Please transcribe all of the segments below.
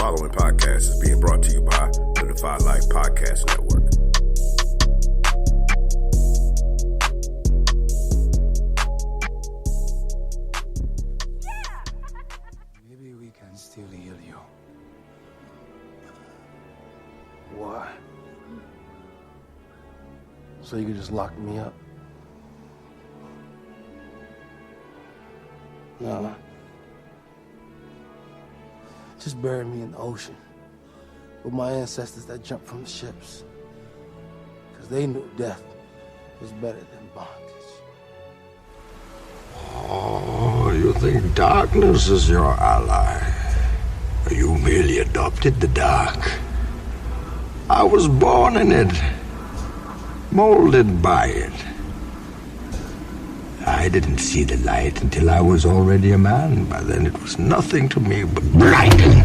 following podcast is being brought to you by the Defy Life Podcast Network. Maybe we can still heal you. Why? So you could just lock me up? No. Just bury me in the ocean with my ancestors that jumped from the ships. Because they knew death was better than bondage. Oh, you think darkness is your ally? You merely adopted the dark. I was born in it, molded by it. I didn't see the light until I was already a man. By then it was nothing to me but blinding.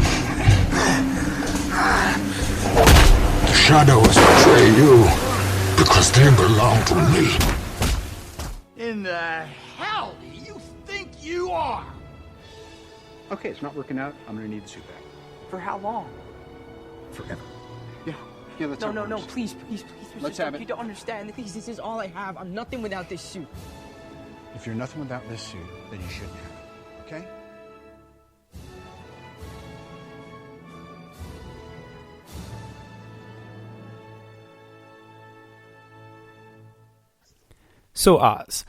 The shadows betray you because they belong to me. In the hell do you think you are? Okay, it's not working out. I'm gonna need the suit back. For how long? Forever. Yeah, let's No, please. Let's have it. You don't understand. This is all I have. I'm nothing without this suit. If you're nothing without this suit, then you shouldn't have it. Okay? So Oz,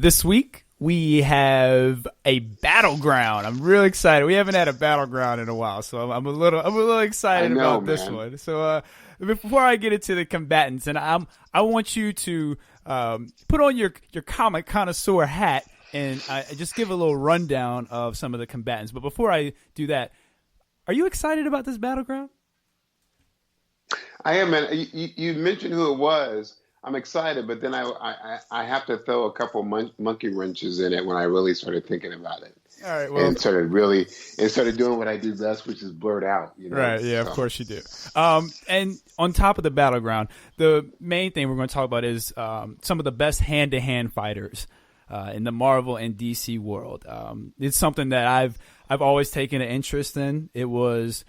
this week we have a battleground. I'm really excited. We haven't had a battleground in a while, so I'm a little excited about this one. So before I get into the combatants, and I want you to put on your comic connoisseur hat and just give a little rundown of some of the combatants. But before I do that, are you excited about this battleground? I am, man. You mentioned who it was. I'm excited, but then I have to throw a couple monkey wrenches in it when I really started thinking about it. All right, well, and started doing what I do best, which is blurt out. You know? Right, yeah, so. Of course you do. And on top of the battleground, the main thing we're going to talk about is some of the best hand-to-hand fighters in the Marvel and DC world. It's something that I've always taken an interest in. It was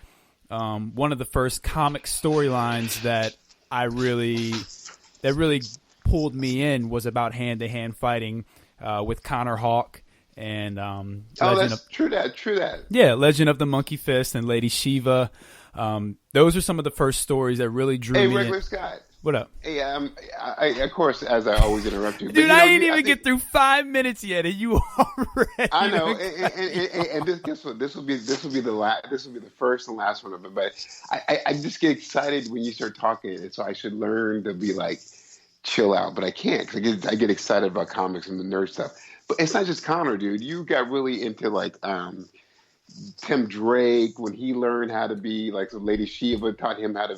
one of the first comic storylines that really pulled me in was about hand-to-hand fighting with Connor Hawke. And true that. Yeah, Legend of the Monkey Fist and Lady Shiva. Those are some of the first stories that really drew me Regular in. Scott. What up? Hey, I of course, as I always interrupt you. Dude, I didn't even get through 5 minutes yet, and you already. I know, and guess what? This will be the first and last one of it. But I just get excited when you start talking, and so I should learn to be like chill out, but I can't because I get excited about comics and the nerd stuff. But it's not just Connor, dude. You got really into like Tim Drake when he learned how to be like so Lady Shiva taught him how to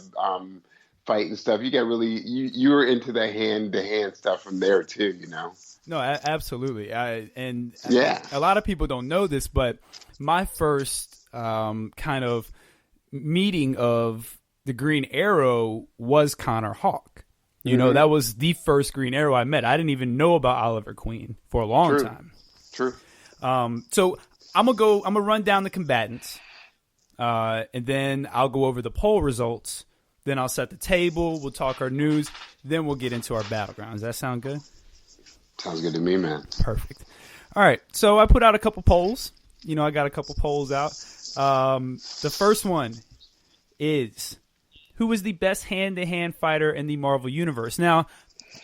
fight and stuff. You got really you were into the hand to hand stuff from there too, you know. No, absolutely. A Yeah. lot of people don't know this, but my first kind of meeting of the Green Arrow was Connor Hawke. You know, that was the first Green Arrow I met. I didn't even know about Oliver Queen for a long time. True. So I'm gonna run down the combatants, and then I'll go over the poll results. Then I'll set the table. We'll talk our news. Then we'll get into our battlegrounds. Does that sound good? Sounds good to me, man. Perfect. All right. So I put out a couple polls. You know, I got a couple polls out. The first one is, who is the best hand-to-hand fighter in the Marvel Universe? Now,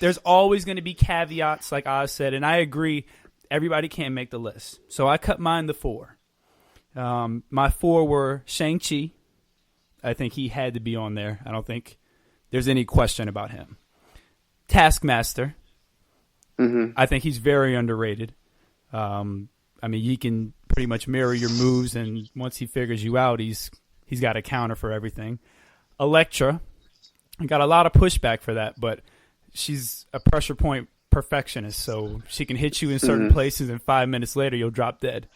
there's always going to be caveats, like Oz said, and I agree, everybody can't make the list. So I cut mine to 4. My 4 were Shang-Chi. I think he had to be on there. I don't think there's any question about him. Taskmaster. I think he's very underrated. I mean, you can pretty much mirror your moves, and once he figures you out, he's got a counter for everything. Elektra, I got a lot of pushback for that, but she's a pressure point perfectionist, so she can hit you in certain places, and 5 minutes later you'll drop dead.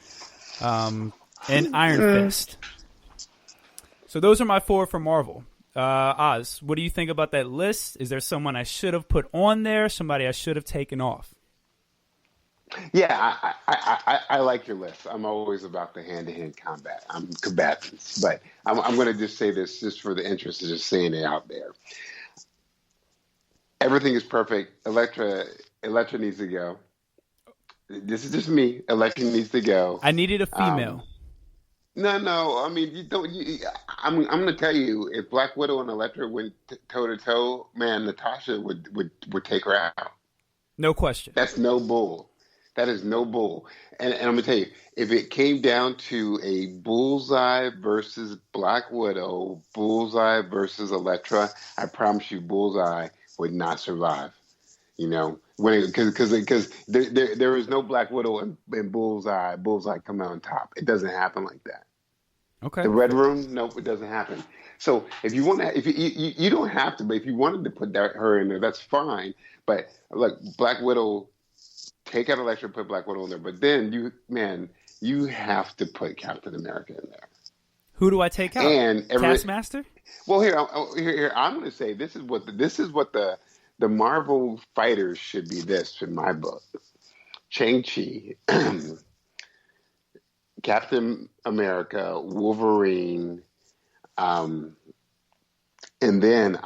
And Iron Fist. So those are my 4 for Marvel. Oz, what do you think about that list? Is there someone I should have put on there, somebody I should have taken off? Yeah, I like your list. I'm always about the hand-to-hand combat. I'm combatants, but I'm going to just say this just for the interest of just saying it out there. Everything is perfect. Electra needs to go. This is just me. Electra needs to go. I needed a female. No. I mean, you don't. I'm going to tell you, if Black Widow and Electra went toe to toe, man, Natasha would take her out. No question. That's no bull. That is no bull. And I'm going to tell you, if it came down to a Bullseye versus Black Widow, Bullseye versus Elektra, I promise you Bullseye would not survive. You know, because there is no Black Widow and Bullseye. Bullseye come out on top. It doesn't happen like that. Okay. The Red Room, nope, it doesn't happen. So if you want to, if you don't have to, but if you wanted to put her in there, that's fine. But look, Black Widow, take out Elektra, put Black Widow in there. But then you have to put Captain America in there. Who do I take out? And Taskmaster? Well, here I'm going to say this is what the Marvel fighters should be. This in my book: Shang-Chi, Captain America, Wolverine, and then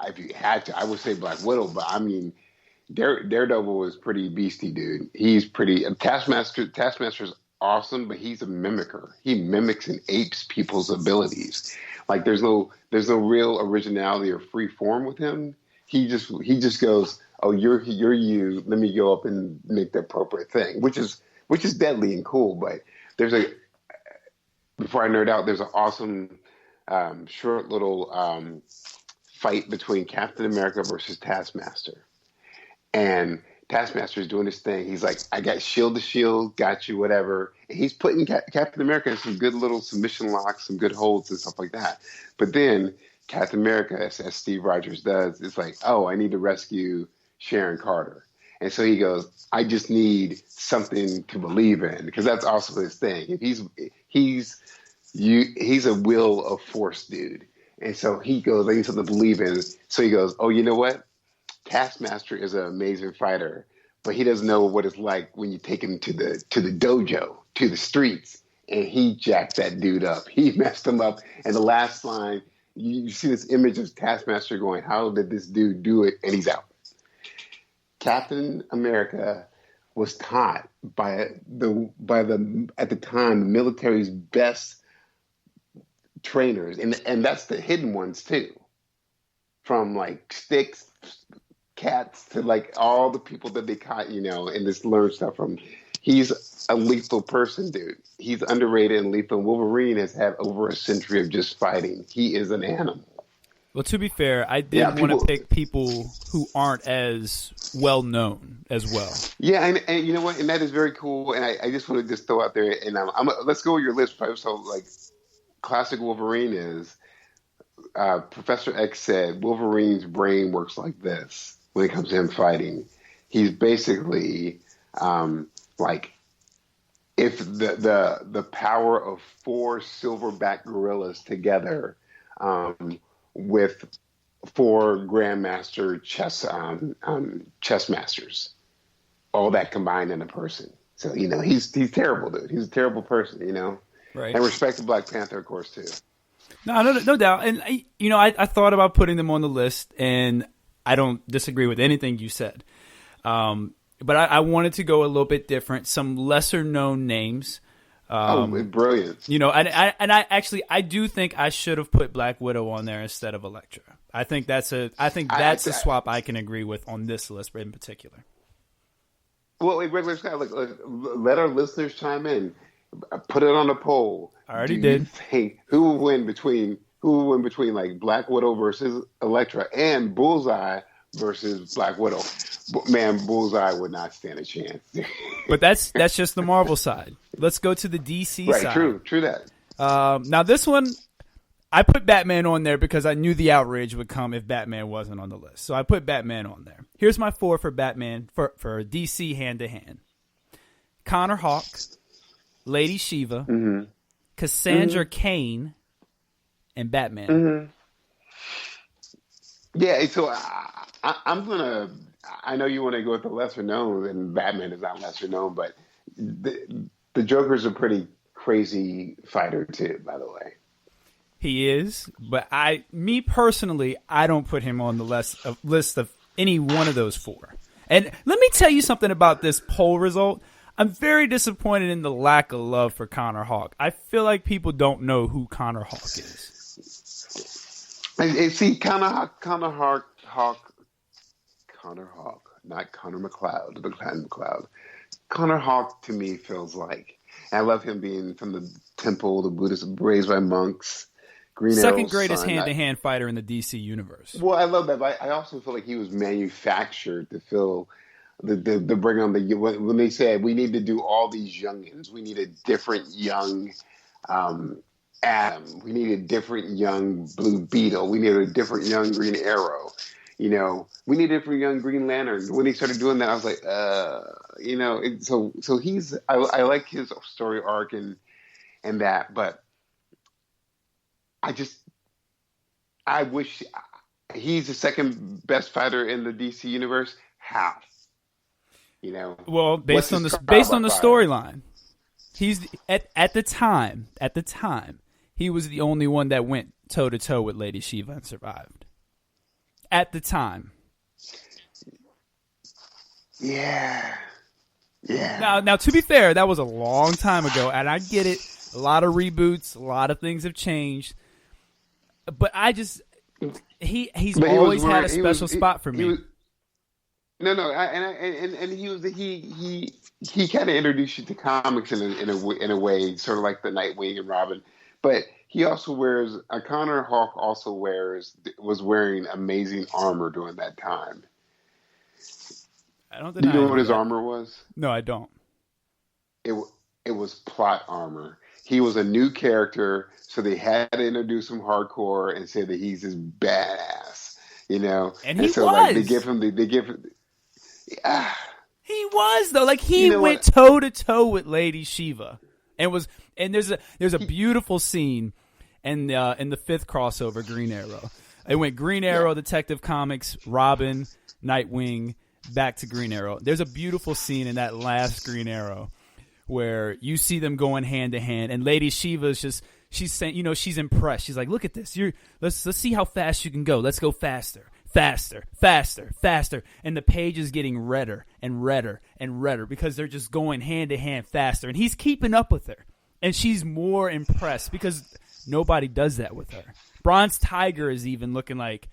if you had to, I would say Black Widow. But I mean, Daredevil is pretty beastie, dude. He's pretty. Taskmaster's awesome, but he's a mimicker. He mimics and apes people's abilities. Like there's no real originality or free form with him. He just goes, oh, you're you. Let me go up and make the appropriate thing, which is deadly and cool. But before I nerd out, there's an awesome short little fight between Captain America versus Taskmaster. And Taskmaster is doing his thing. He's like, I got shield to shield, got you, whatever. And he's putting Captain America in some good little submission locks, some good holds and stuff like that. But then Captain America, as Steve Rogers does, is like, oh, I need to rescue Sharon Carter. And so he goes, I just need something to believe in, because that's also his thing. If he's a will of force dude. And so he goes, I need something to believe in. So he goes, oh, you know what? Taskmaster is an amazing fighter, but he doesn't know what it's like when you take him to the dojo, to the streets, and he jacked that dude up. He messed him up. And the last line, you see this image of Taskmaster going, how did this dude do it? And he's out. Captain America was taught by the at the time the military's best trainers, and that's the hidden ones too, from like Sticks, Cats to like all the people that they caught, and just learn stuff from. He's a lethal person, dude. He's underrated and lethal. Wolverine has had over a century of just fighting. He is an animal. Well, to be fair, I did want to pick people who aren't as well known as well. Yeah, and you know what? And that is very cool. And I just want to just throw out there, and let's go with your list. So, like, classic Wolverine is Professor X said Wolverine's brain works like this when it comes to him fighting. He's basically like if the power of 4 silverback gorillas together with 4 grandmaster chess masters, all that combined in a person. So he's terrible, dude. He's a terrible person, Right. And respect to Black Panther, of course, too. No doubt. And I thought about putting them on the list, and I don't disagree with anything you said. But I wanted to go a little bit different. Some lesser known names. Brilliant. And I do think I should have put Black Widow on there instead of Elektra. I think that's a swap I can agree with on this list in particular. Well, wait, Scott, let our listeners chime in. Put it on a poll. I already did. Who will win between like Black Widow versus Elektra and Bullseye versus Black Widow? Man, Bullseye would not stand a chance. But that's just the Marvel side. Let's go to the DC side. Right, true that. Now this one, I put Batman on there because I knew the outrage would come if Batman wasn't on the list. So I put Batman on there. Here's my 4 for Batman for DC hand-to-hand. Connor Hawke, Lady Shiva, Cassandra Cain, and Batman. Yeah, so I'm gonna I know you want to go with the lesser known, and Batman is not lesser known, but the Joker's a pretty crazy fighter too, by the way. He is, but me personally, I don't put him on the list of any one of those four. And let me tell you something about this poll result. I'm very disappointed in the lack of love for Connor Hawke. I feel like people don't know who Connor Hawke is. And see, Connor Hawke, not Connor McLeod, but Clan McLeod. Connor Hawke to me feels like, I love him being from the temple, the Buddhist, raised by monks. Green Second Arrow's greatest son. hand-to-hand fighter in the DC universe. Well, I love that, but I also feel like he was manufactured to fill the bring on the when they said we need to do all these youngins, we need a different young Atom, we need a different young Blue Beetle, we need a different young Green Arrow, you know, we need a different young Green Lantern. When he started doing that, I was like, you know, so he's I like his story arc and that, but I wish he's the second best fighter in the DC universe. How? You know. Well, based on the storyline, he's at the time, he was the only one that went toe to toe with Lady Shiva and survived. At the time. Yeah. Now to be fair, that was a long time ago, and I get it. A lot of reboots, a lot of things have changed. But he's always had a special spot for me. And he kind of introduced you to comics in a way, sort of like the Nightwing and Robin. But he also Connor Hawke also was wearing amazing armor during that time. I don't. Do you know what his armor was? No, I don't. It was plot armor. He was a new character, so they had to introduce him hardcore and say that he's this badass, you know. And he so, was. Like, they give him. He was though. Like he went what? toe to toe with Lady Shiva, and there's a beautiful scene in the fifth crossover, Green Arrow. It went Green Arrow, Detective Comics, Robin, Nightwing, back to Green Arrow. There's a beautiful scene in that last Green Arrow where you see them going hand to hand, and Lady Shiva's she's saying, you know, she's impressed. She's like, look at this. Let's see how fast you can go. Let's go faster. Faster, faster, faster. And the page is getting redder and redder and redder because they're just going hand to hand faster. And he's keeping up with her. And she's more impressed because nobody does that with her. Bronze Tiger is even looking like,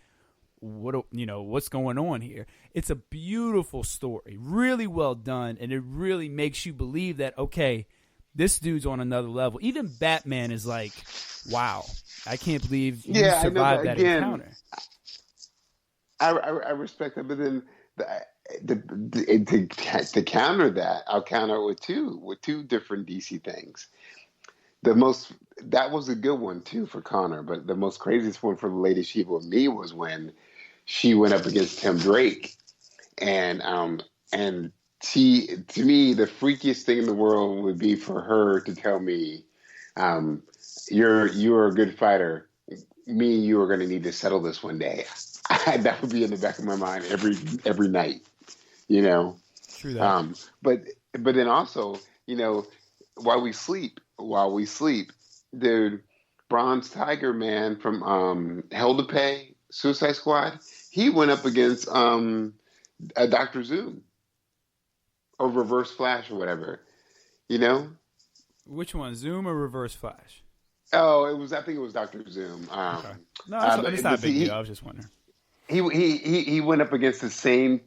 what's going on here? It's a beautiful story, really well done, and it really makes you believe that, okay, this dude's on another level. Even Batman is like, wow, I can't believe you survived that encounter. I respect that, but then to counter that, I'll counter it with two different DC things. That was a good one too for Connor, but the most craziest one for Lady Shiva with me was when she went up against Tim Drake, and she, to me, the freakiest thing in the world would be for her to tell me, you're a good fighter. Me and you are going to need to settle this one day. That would be in the back of my mind every night, you know. True that. But then also, you know, while we sleep, dude, Bronze Tiger man from Hell to Pay, Suicide Squad, he went up against Dr. Zoom or Reverse Flash or whatever, you know. Which one, Zoom or Reverse Flash? Oh, I think it was Dr. Zoom. Okay. No, it's not a big deal. I was just wondering. He went up against the same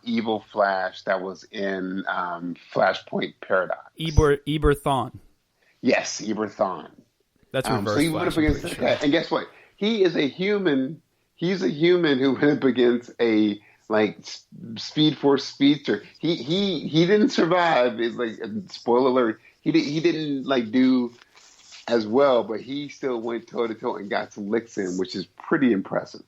evil Flash that was in Flashpoint Paradox. Eber Thawne. Yes, Eber Thawne. That's Reverse So he Flash, went up against that sure. guy. And guess what? He is a human. He's a human who went up against a Speed Force speedster. He didn't survive. It's like, spoiler alert. He didn't do as well, but he still went toe to toe and got some licks in, which is pretty impressive.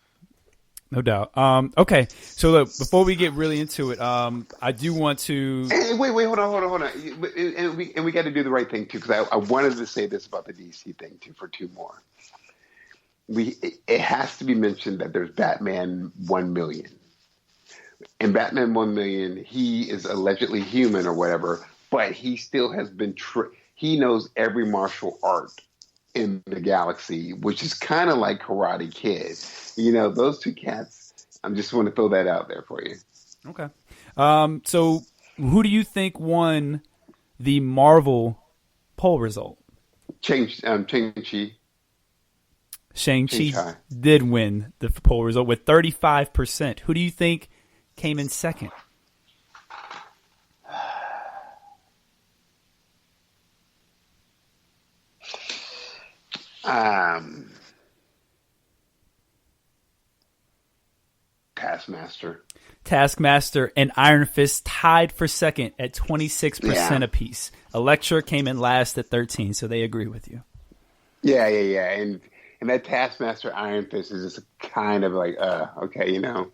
No doubt. Okay, so look, before we get really into it, I do want to. Wait, hold on. And we got to do the right thing too, because I wanted to say this about the DC thing too for two more. It has to be mentioned that there's Batman 1 million. in Batman 1 million, he is allegedly human or whatever, but he still has been he knows every martial art in the galaxy, which is kind of like Karate Kid. You know, those two cats. I just want to throw that out there for you. Okay. So who do you think won the Marvel poll result? Shang-Chi. Shang-Chi did win the poll result with 35%. Who do you think came in second? Taskmaster and Iron Fist tied for second at 26% apiece. Elektra came in last at 13%, so they agree with you. Yeah. And that Taskmaster Iron Fist is just kind of like, okay, you know.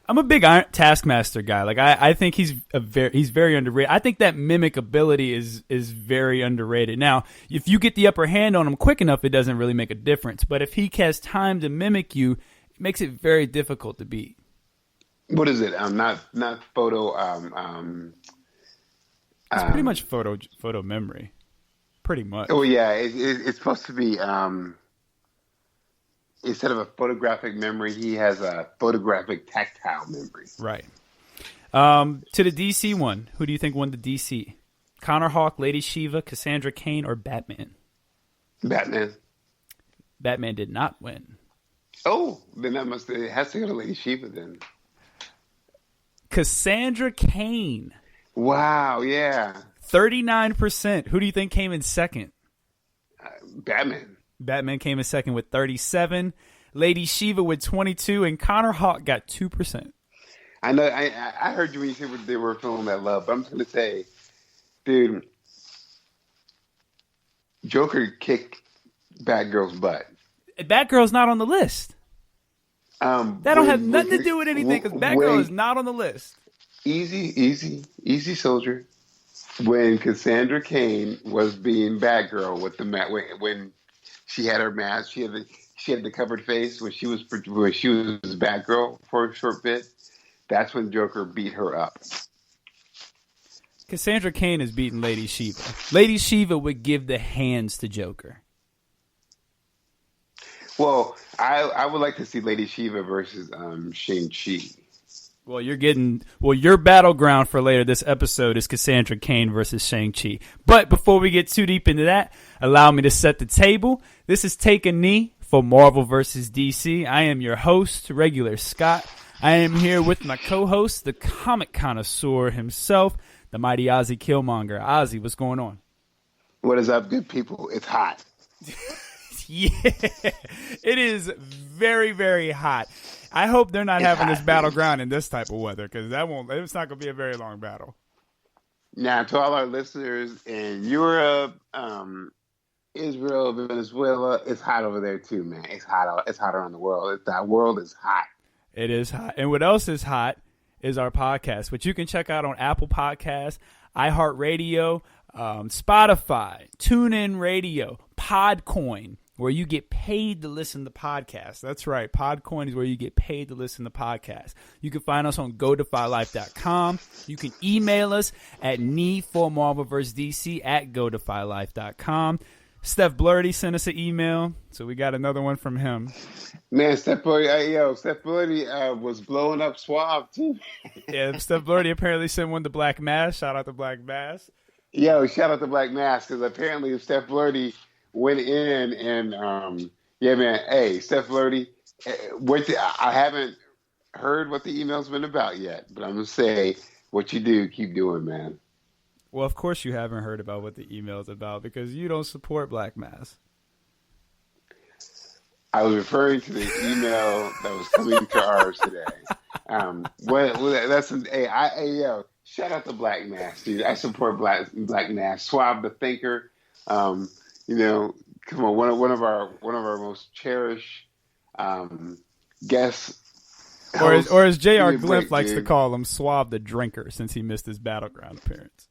I'm a big Taskmaster guy. Like I think he's very underrated. I think that mimic ability is very underrated. Now, if you get the upper hand on him quick enough, it doesn't really make a difference. But if he has time to mimic you, it makes it very difficult to beat. What is it? Not photo. It's pretty much photo memory. Pretty much. Oh yeah, it's supposed to be. Instead of a photographic memory, he has a photographic tactile memory. Right. To the DC one, who do you think won the DC? Connor Hawke, Lady Shiva, Cassandra Cain, or Batman? Batman. Batman did not win. Oh, then it has to go to Lady Shiva then. Cassandra Cain. Wow, yeah. 39%. Who do you think came in second? Batman. Batman came in second with 37%. Lady Shiva with 22%, and Connor Hawke got 2%. I know. I heard you when you said they were filming that love, but I'm just gonna say, dude, Joker kicked Batgirl's butt. Batgirl's not on the list. That don't have nothing to do with anything because Batgirl is not on the list. Easy, soldier. When Cassandra Cain was being Batgirl with the when she had her mask, she had the covered face when she was Batgirl for a short bit. That's when Joker beat her up. Cassandra Cain is beating Lady Shiva. Lady Shiva would give the hands to Joker. Well, I would like to see Lady Shiva versus Shang-Chi. Well, your battleground for later this episode is Cassandra Cain versus Shang-Chi. But before we get too deep into that, allow me to set the table. This is Take a Knee for Marvel versus DC. I am your host, Regular Scott. I am here with my co-host, the comic connoisseur himself, the mighty Ozzy Killmonger. Ozzy, what's going on? What is up, good people? It's hot. Yeah, it is very, very hot. I hope they're not having this battleground in this type of weather because it's not going to be a very long battle. Now, to all our listeners in Europe, Israel, Venezuela, it's hot over there too, man. It's hot. It's hot around the world. That world is hot. It is hot. And what else is hot is our podcast, which you can check out on Apple Podcasts, iHeartRadio, Spotify, TuneIn Radio, Podcoin, where you get paid to listen to podcasts. That's right. Podcoin is where you get paid to listen to podcasts. You can find us on godefylife.com. You can email us at need4marvelvsdc at godefylife.com. Steph Blurdy sent us an email, so we got another one from him. Man, Steph Blurdy was blowing up Suave, too. Yeah, Steph Blurdy apparently sent one to Black Mass. Shout out to Black Mass. Yo, shout out to Black Mass, because apparently Steph Blurdy went in and, yeah, man, hey, Steph Blurdy, I haven't heard what the email's been about yet, but I'm going to say, what you do, keep doing, man. Well, of course you haven't heard about what the email is about because you don't support Black Mass. I was referring to the email that was coming to ours today. Shout out to Black Mass, dude. I support Black Mass. Suave the Thinker. Come on, one of our most cherished guests. Or as J.R. Glimpse likes to call him, Suave the Drinker, since he missed his Battleground appearance.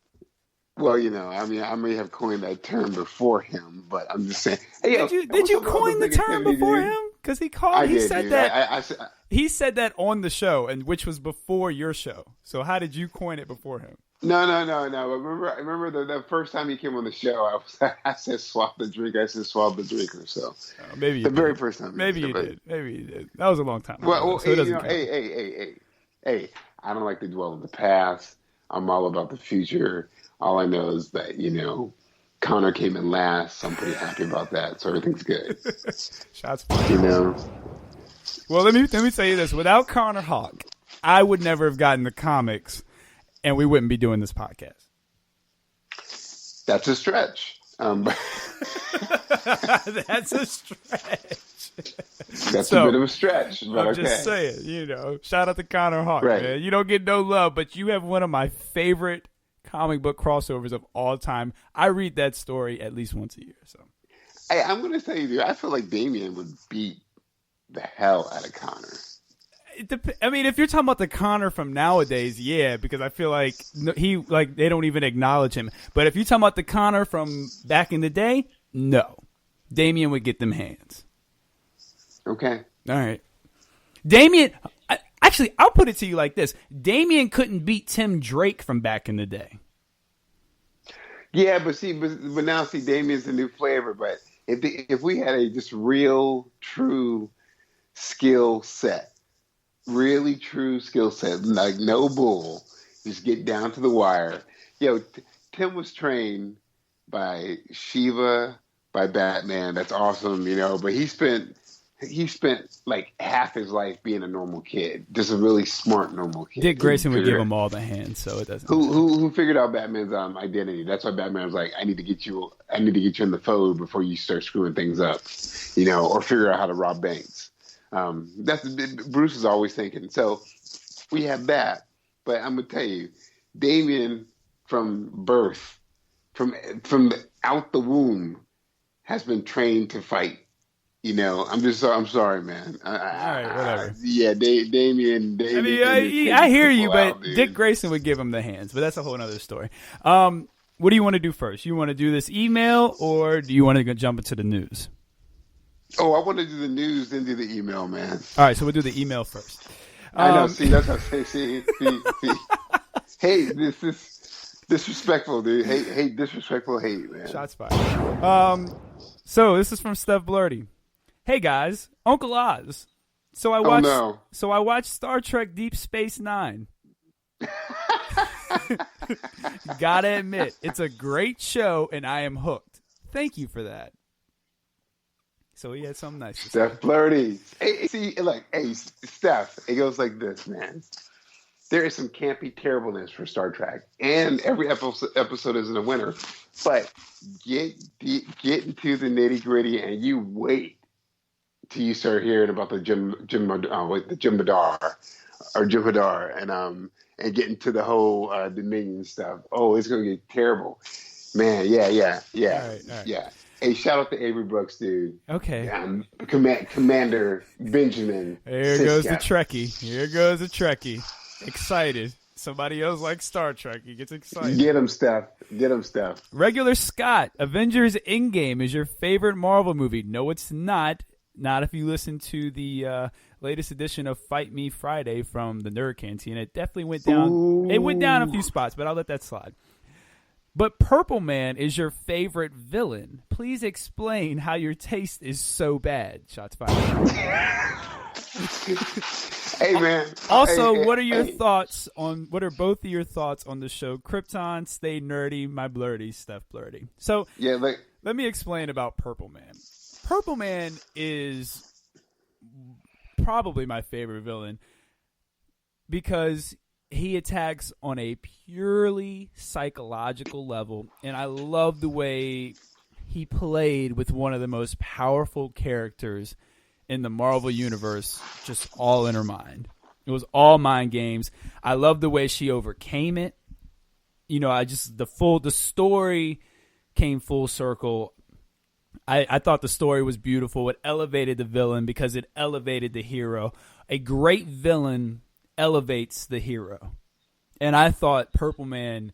Well, I may have coined that term before him, but I'm just saying. Hey, did you coin the term before him? Because he called. I He did, said dude. that. He said that on the show, and which was before your show. So how did you coin it before him? No. Remember the first time he came on the show, I said swap the drink. I said swap the drink or so. Maybe you the did. very first time. Maybe you did. Maybe you did. That was a long time ago. Well, So it doesn't count. hey, I don't like to dwell on the past. I'm all about the future. All I know is that, Connor came in last, so I'm pretty happy about that. So everything's good. Shots fired. Well, let me tell you this. Without Connor Hawk, I would never have gotten the comics, and we wouldn't be doing this podcast. That's a stretch. That's a stretch. That's a bit of a stretch, but I'm just saying, shout out to Connor Hawk, right. Man. You don't get no love, but you have one of my favorite comic book crossovers of all time. I read that story at least once a year. So, hey, I'm going to tell you, dude, I feel like Damian would beat the hell out of Connor. I mean, if you're talking about the Connor from nowadays, yeah, because I feel like they don't even acknowledge him. But if you're talking about the Connor from back in the day, no, Damian would get them hands. Okay. All right. Damian, actually, I'll put it to you like this. Damian couldn't beat Tim Drake from back in the day. Yeah, but now Damian's a new flavor. But if we had a just real, true skill set, really true skill set, like no bull, just get down to the wire. Tim was trained by Shiva, by Batman. That's awesome, but he spent like half his life being a normal kid, just a really smart normal kid. Dick Grayson would give him all the hands, so it doesn't. Who figured out Batman's identity? That's why Batman was like, I need to get you in the fold before you start screwing things up, or figure out how to rob banks. That's Bruce is always thinking. So we have that, but I'm gonna tell you, Damian from birth, from out the womb, has been trained to fight. I'm sorry, man. All right, whatever. Yeah, Damian. I mean, I hear you, but dude. Dick Grayson would give him the hands, but that's a whole other story. What do you want to do first? You want to do this email, or do you want to jump into the news? Oh, I want to do the news, then do the email, man. All right, so we'll do the email first. I know. See, that's what I say. See. Hey, this is disrespectful, dude. Hey, disrespectful hate, man. Shots fired. So this is from Steph Blurty. Hey guys, Uncle Oz. So I watched Star Trek Deep Space Nine. Gotta admit, it's a great show, and I am hooked. Thank you for that. So he had something nice to say. Steph Flirty. Hey, Steph, it goes like this, man. There is some campy terribleness for Star Trek, and every episode isn't a winner. But get into the nitty gritty, and you wait till you start hearing about the Jim Hadar, and get into the whole Dominion stuff. Oh, it's gonna get terrible, man. Yeah. All right. Yeah. Hey, shout out to Avery Brooks, dude. Okay. Commander Benjamin. Here goes the Trekkie. Excited. Somebody else likes Star Trek. He gets excited. Get him, Steph. Regular Scott, Avengers Endgame is your favorite Marvel movie. No, it's not. Not if you listen to the latest edition of Fight Me Friday from the Nerd Canteen. It definitely went down. Ooh. It went down a few spots, but I'll let that slide. But Purple Man is your favorite villain. Please explain how your taste is so bad. Shots fired. Hey, man. Also, what are both of your thoughts on the show Krypton, Stay Nerdy, My Blurty, Steph Blurty? So, yeah, let me explain about Purple Man. Purple Man is probably my favorite villain because he attacks on a purely psychological level, and I love the way he played with one of the most powerful characters in the Marvel Universe, just all in her mind. It was all mind games. I love the way she overcame it. The story came full circle. I thought the story was beautiful. It elevated the villain because it elevated the hero. A great villain elevates the hero. And I thought Purple Man,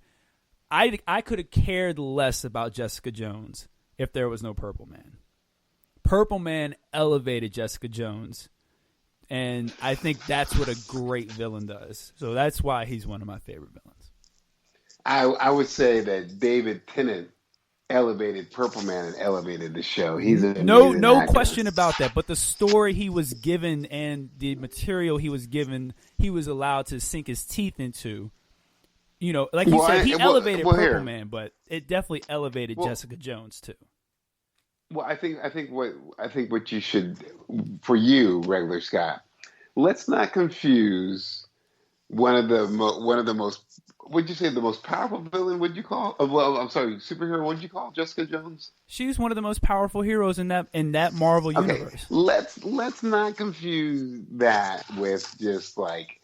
I could have cared less about Jessica Jones if there was no Purple Man. Purple Man elevated Jessica Jones, and I think that's what a great villain does. So that's why he's one of my favorite villains. I would say that David Tennant elevated Purple Man and elevated the show. He's an amazing no actor. question about that. But the story he was given and the material he was given, he was allowed to sink his teeth into. You know, like you said, he elevated Purple Man, but it definitely elevated Jessica Jones too. Well, I think what you should, for you, regular Scott, let's not confuse one of the most. Would you say the most powerful villain? Would you call? Well, I'm sorry, superhero. What did you call Jessica Jones? She's one of the most powerful heroes in that Marvel universe. Let's not confuse that with just like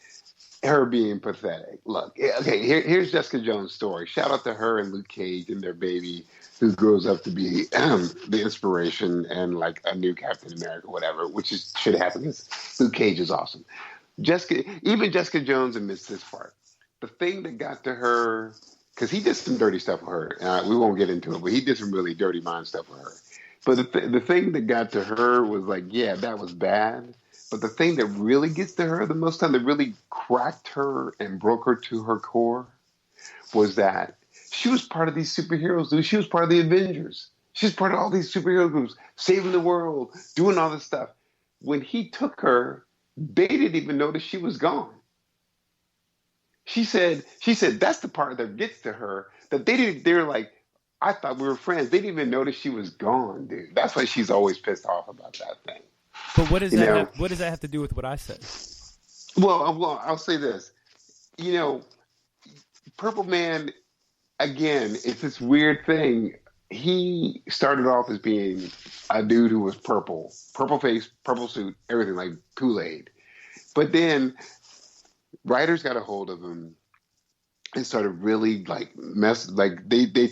her being pathetic. Look, okay, here's Jessica Jones' story. Shout out to her and Luke Cage and their baby, who grows up to be the inspiration and like a new Captain America, whatever, should happen because Luke Cage is awesome. Jessica Jones admits this part. The thing that got to her, because he did some dirty stuff with her. We won't get into it, but he did some really dirty mind stuff with her. But the thing that got to her was like, yeah, that was bad. But the thing that really gets to her the most time, that really cracked her and broke her to her core, was that she was part of these superheroes, dude. She was part of the Avengers. She was part of all these superhero groups, saving the world, doing all this stuff. When he took her, they didn't even notice she was gone. She said that's the part that gets to her, that they were like, I thought we were friends. They didn't even notice she was gone, dude. That's why she's always pissed off about that thing. But what does that have to do with what I said? Well, I'll say this. You know, Purple Man, again, it's this weird thing. He started off as being a dude who was purple face, purple suit, everything, like Kool-Aid. But then writers got a hold of him and started really like they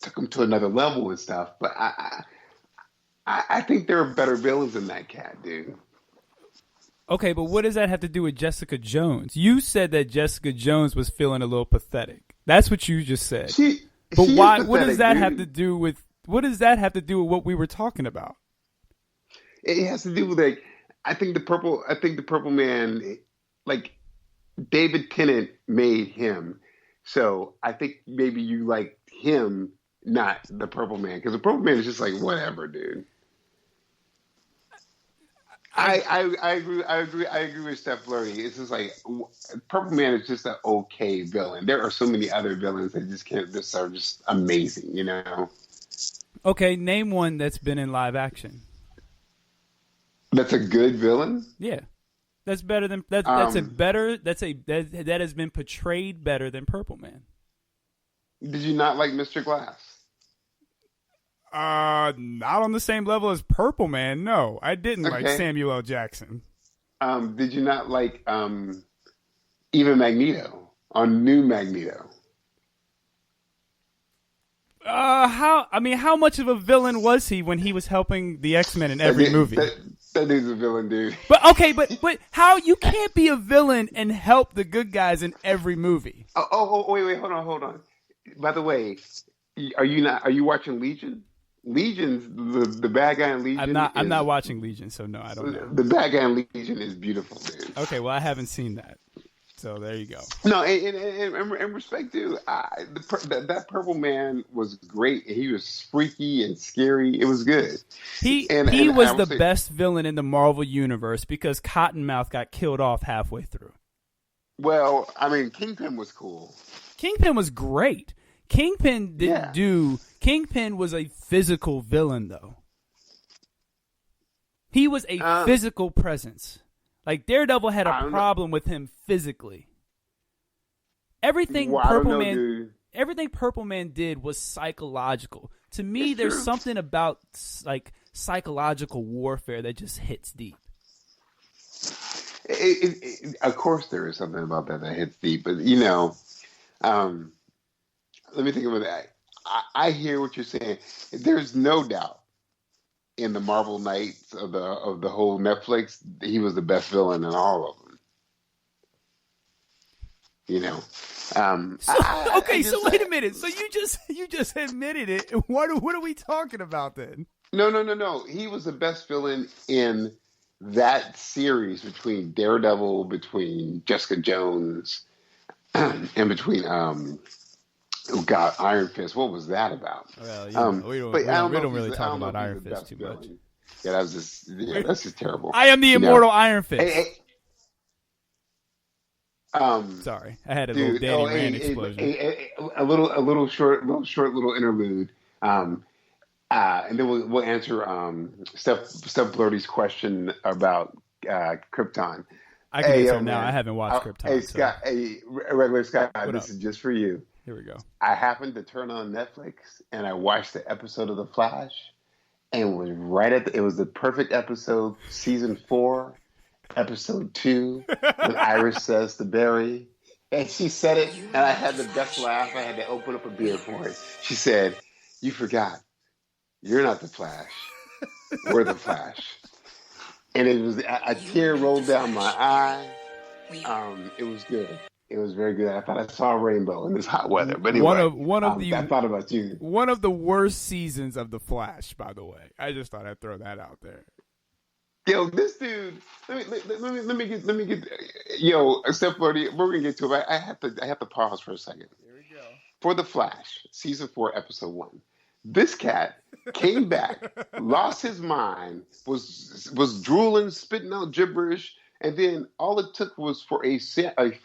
took him to another level and stuff. But I think there are better villains than that cat, dude. Okay, but what does that have to do with Jessica Jones? You said that Jessica Jones was feeling a little pathetic. That's what you just said. But why? Pathetic, what does that have to do with? What does that have to do with what we were talking about? It has to do with like I think the Purple Man, like David Tennant made him. So I think maybe you like him, not the Purple Man, because the Purple Man is just like whatever, dude. I agree with Steph Flirty. It's just like Purple Man is just an okay villain. There are so many other villains that are just amazing, you know. Okay, name one that's been in live action. That's a good villain? Yeah. That's better than that has been portrayed better than Purple Man. Did you not like Mr. Glass? Not on the same level as Purple Man. No, I didn't like Samuel L. Jackson. Did you not like even Magneto on New Magneto? How much of a villain was he when he was helping the X-Men in every movie? That dude's a villain, dude. But okay, but how you can't be a villain and help the good guys in every movie? Wait, hold on. By the way, are you watching Legion? Legion's the bad guy in Legion. I'm not watching Legion, so no, I don't know. The bad guy in Legion is beautiful, dude. Okay, well I haven't seen that, so there you go. No, and respect to that Purple Man was great. He was freaky and scary. It was good. He was the best villain in the Marvel universe because Cottonmouth got killed off halfway through. Well, I mean, Kingpin was cool. Kingpin was great. Kingpin Kingpin was a physical villain, though. He was a physical presence. Like, Daredevil had a problem with him physically. Everything Purple Man did was psychological. To me, there's something about, like, psychological warfare that just hits deep. Of course there is something about that hits deep. But, you know, let me think about that. I hear what you're saying. There's no doubt in the Marvel Knights of the whole Netflix, he was the best villain in all of them. You know. So wait a minute. So you just admitted it. What are we talking about then? No. He was the best villain in that series between Daredevil, between Jessica Jones, and between oh God, Iron Fist. What was that about? Well, But I don't we know don't if he's really I talk don't know about if he's Iron the Fist best too villain. much. Yeah, that's just terrible. I am the You know? immortal Iron Fist. Sorry, I had a little Dude, Danny Rand explosion. a little short little interlude. And then we'll answer Steph Blurdy's question about Krypton. I can Hey, answer yo, it now. I man. haven't watched Krypton. Hey, Scott. So. Hey, regular Scott. What This up? is just for you. Here we go. I happened to turn on Netflix and I watched the episode of The Flash, and it was it was the perfect episode, season 4, episode 2, when Iris says to Barry, and she said it, and I had the best laugh. I had to open up a beer for it. She said, "You forgot. You're not the Flash. We're the Flash." And it was a tear rolled down my eye. It was good. It was very good. I thought I saw a rainbow in this hot weather. But anyway, I thought about you. One of the worst seasons of The Flash, by the way. I just thought I'd throw that out there. Yo, this dude. Let me get. Yo, Steph Flirty. We're gonna get to it. I have to pause for a second. Here we go. For The Flash, season 4, episode 1. This cat came back, lost his mind, was drooling, spitting out gibberish, and then all it took was for a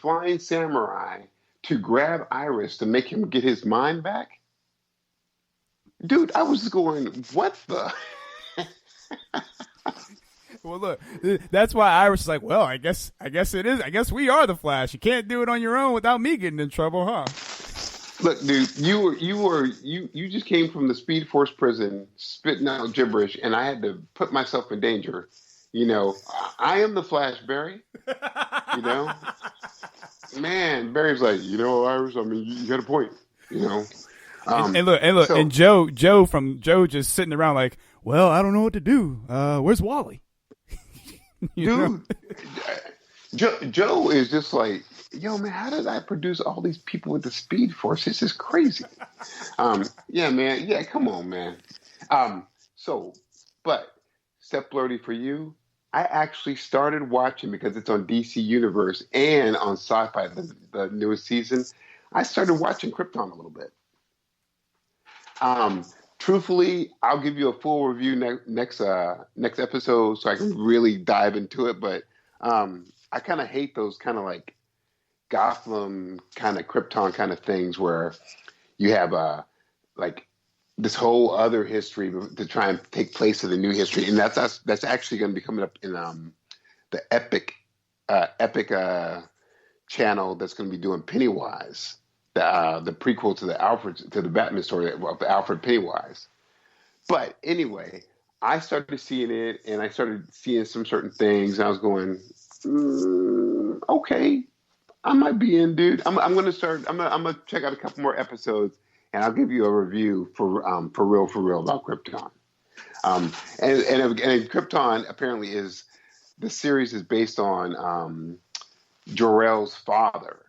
flying samurai to grab Iris to make him get his mind back. Dude, I was going, what the? Well, look, that's why Iris is like, well, I guess it is. I guess we are the Flash. You can't do it on your own without me getting in trouble, huh? Look, dude, you just came from the Speed Force prison, spitting out gibberish, and I had to put myself in danger. You know, I am the Flash, Barry. You know, man, Barry's like, Iris. I mean, you got a point. You know, and look, and Joe just sitting around like, well, I don't know what to do. Where's Wally? Dude, Joe is just like, yo, man, how did I produce all these people with the Speed Force? This is crazy. Yeah, man. Yeah, come on, man. But Steph Blurdy, for you, I actually started watching because it's on DC Universe and on Sci-Fi, the newest season. I started watching Krypton a little bit. Truthfully, I'll give you a full review next episode so I can really dive into it. But I kind of hate those kind of like Gotham kind of Krypton kind of things where you have like this whole other history to try and take place of the new history, and that's actually going to be coming up in the Epic channel that's going to be doing Pennywise, the prequel to the Batman story of Alfred Pennywise. But anyway, I started seeing it, and I started seeing some certain things, and I was going, okay, I might be in, dude. I'm gonna start. I'm gonna check out a couple more episodes, and I'll give you a review for real about Krypton. And Krypton apparently is the series is based on Jor-El's father,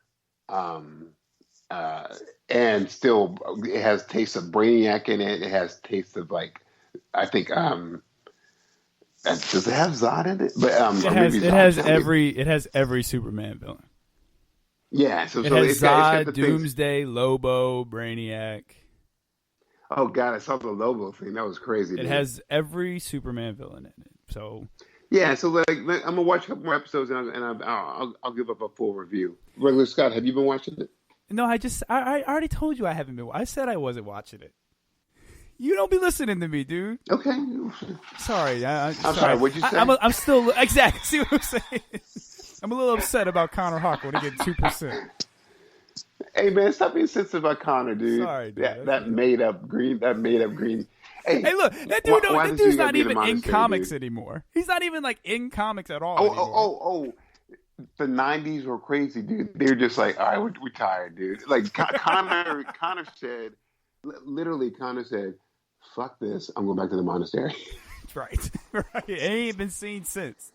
and still it has taste of Brainiac in it. It has taste of like I think does it have Zod in it? But it has every Superman villain. Yeah, so it has Zod, the Doomsday, Lobo, Brainiac. Oh God, I saw the Lobo thing. That was crazy. It has every Superman villain in it. So yeah, so like I'm gonna watch a couple more episodes and I'll give up a full review. Regular Scott, have you been watching it? No, I already told you I haven't been. I said I wasn't watching it. You don't be listening to me, dude. Okay. Sorry, I'm sorry. What'd you say? I'm still exactly. See what I'm saying? I'm a little upset about Connor Hawk when he gets 2%. Hey man, stop being sensitive about Connor, dude. Sorry, dude. That made up green. Hey, look, that dude's not even in comics dude? Anymore. He's not even like in comics at all. Oh. The 90s were crazy, dude. They were just like, all right, we're tired, dude. Like Connor said, literally, Connor said, fuck this. I'm going back to the monastery. That's right. Right. It ain't been seen since.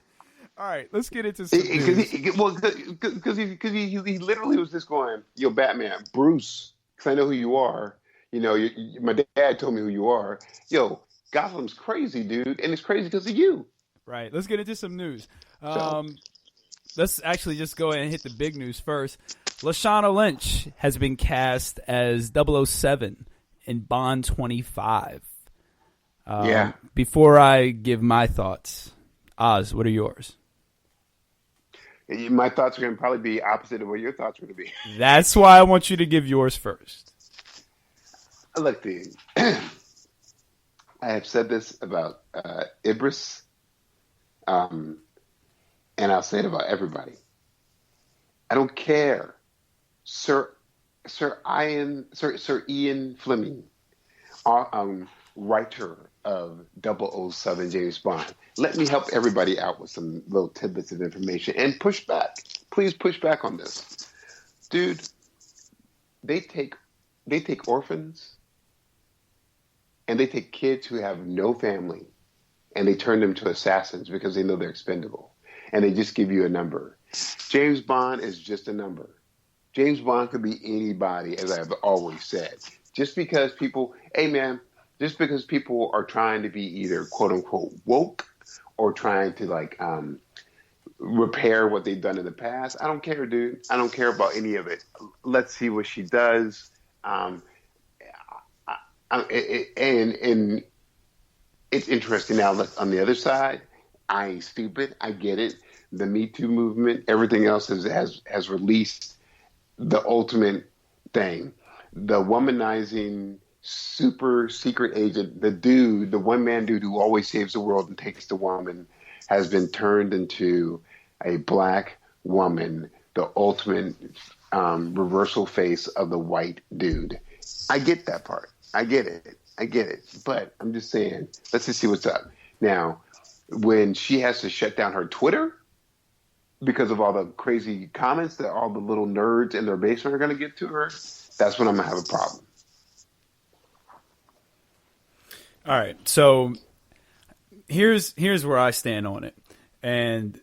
All right, let's get into some because he literally was just going, yo, Batman, Bruce, because I know who you are. You know, my dad told me who you are. Yo, Gotham's crazy, dude, and it's crazy because of you. Right. Let's get into some news. So, Let's actually just go ahead and hit the big news first. Lashana Lynch has been cast as 007 in Bond 25. yeah. Before I give my thoughts, Oz, what are yours? My thoughts are going to probably be opposite of what your thoughts are going to be. That's why I want you to give yours first. Look, dude, I have said this about Ibris, and I'll say it about everybody. I don't care, Sir Ian Fleming, writer of 007 James Bond. Let me help everybody out with some little tidbits of information and push back. Please push back on this, dude. They take orphans and they take kids who have no family and they turn them to assassins because they know they're expendable, and they just give you a number. James Bond is just a number. James Bond could be anybody, as I've always said. Just because people are trying to be either quote unquote woke or trying to repair what they've done in the past, I don't care, dude. I don't care about any of it. Let's see what she does. And it's interesting now. On the other side, I ain't stupid. I get it. The Me Too movement, everything else has released the ultimate thing. The womanizing super secret agent, the one-man dude who always saves the world and takes the woman, has been turned into a black woman, the ultimate reversal face of the white dude. I get that part. I get it. But I'm just saying, let's just see what's up. Now, when she has to shut down her Twitter because of all the crazy comments that all the little nerds in their basement are going to get to her, that's when I'm going to have a problem. All right, so here's where I stand on it, and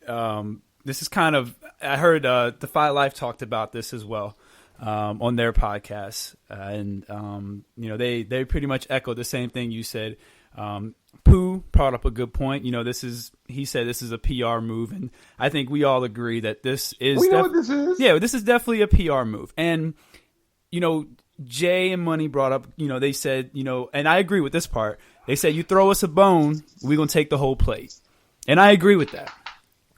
this is kind of, I heard Defy Life talked about this as well on their podcast, and they pretty much echoed the same thing you said. Pooh brought up a good point. He said this is a PR move, and I think we all agree that this is. We know what this is. Yeah, this is definitely a PR move, and Jay and Money brought up, they said, and I agree with this part. They said, you throw us a bone, we're going to take the whole plate. And I agree with that.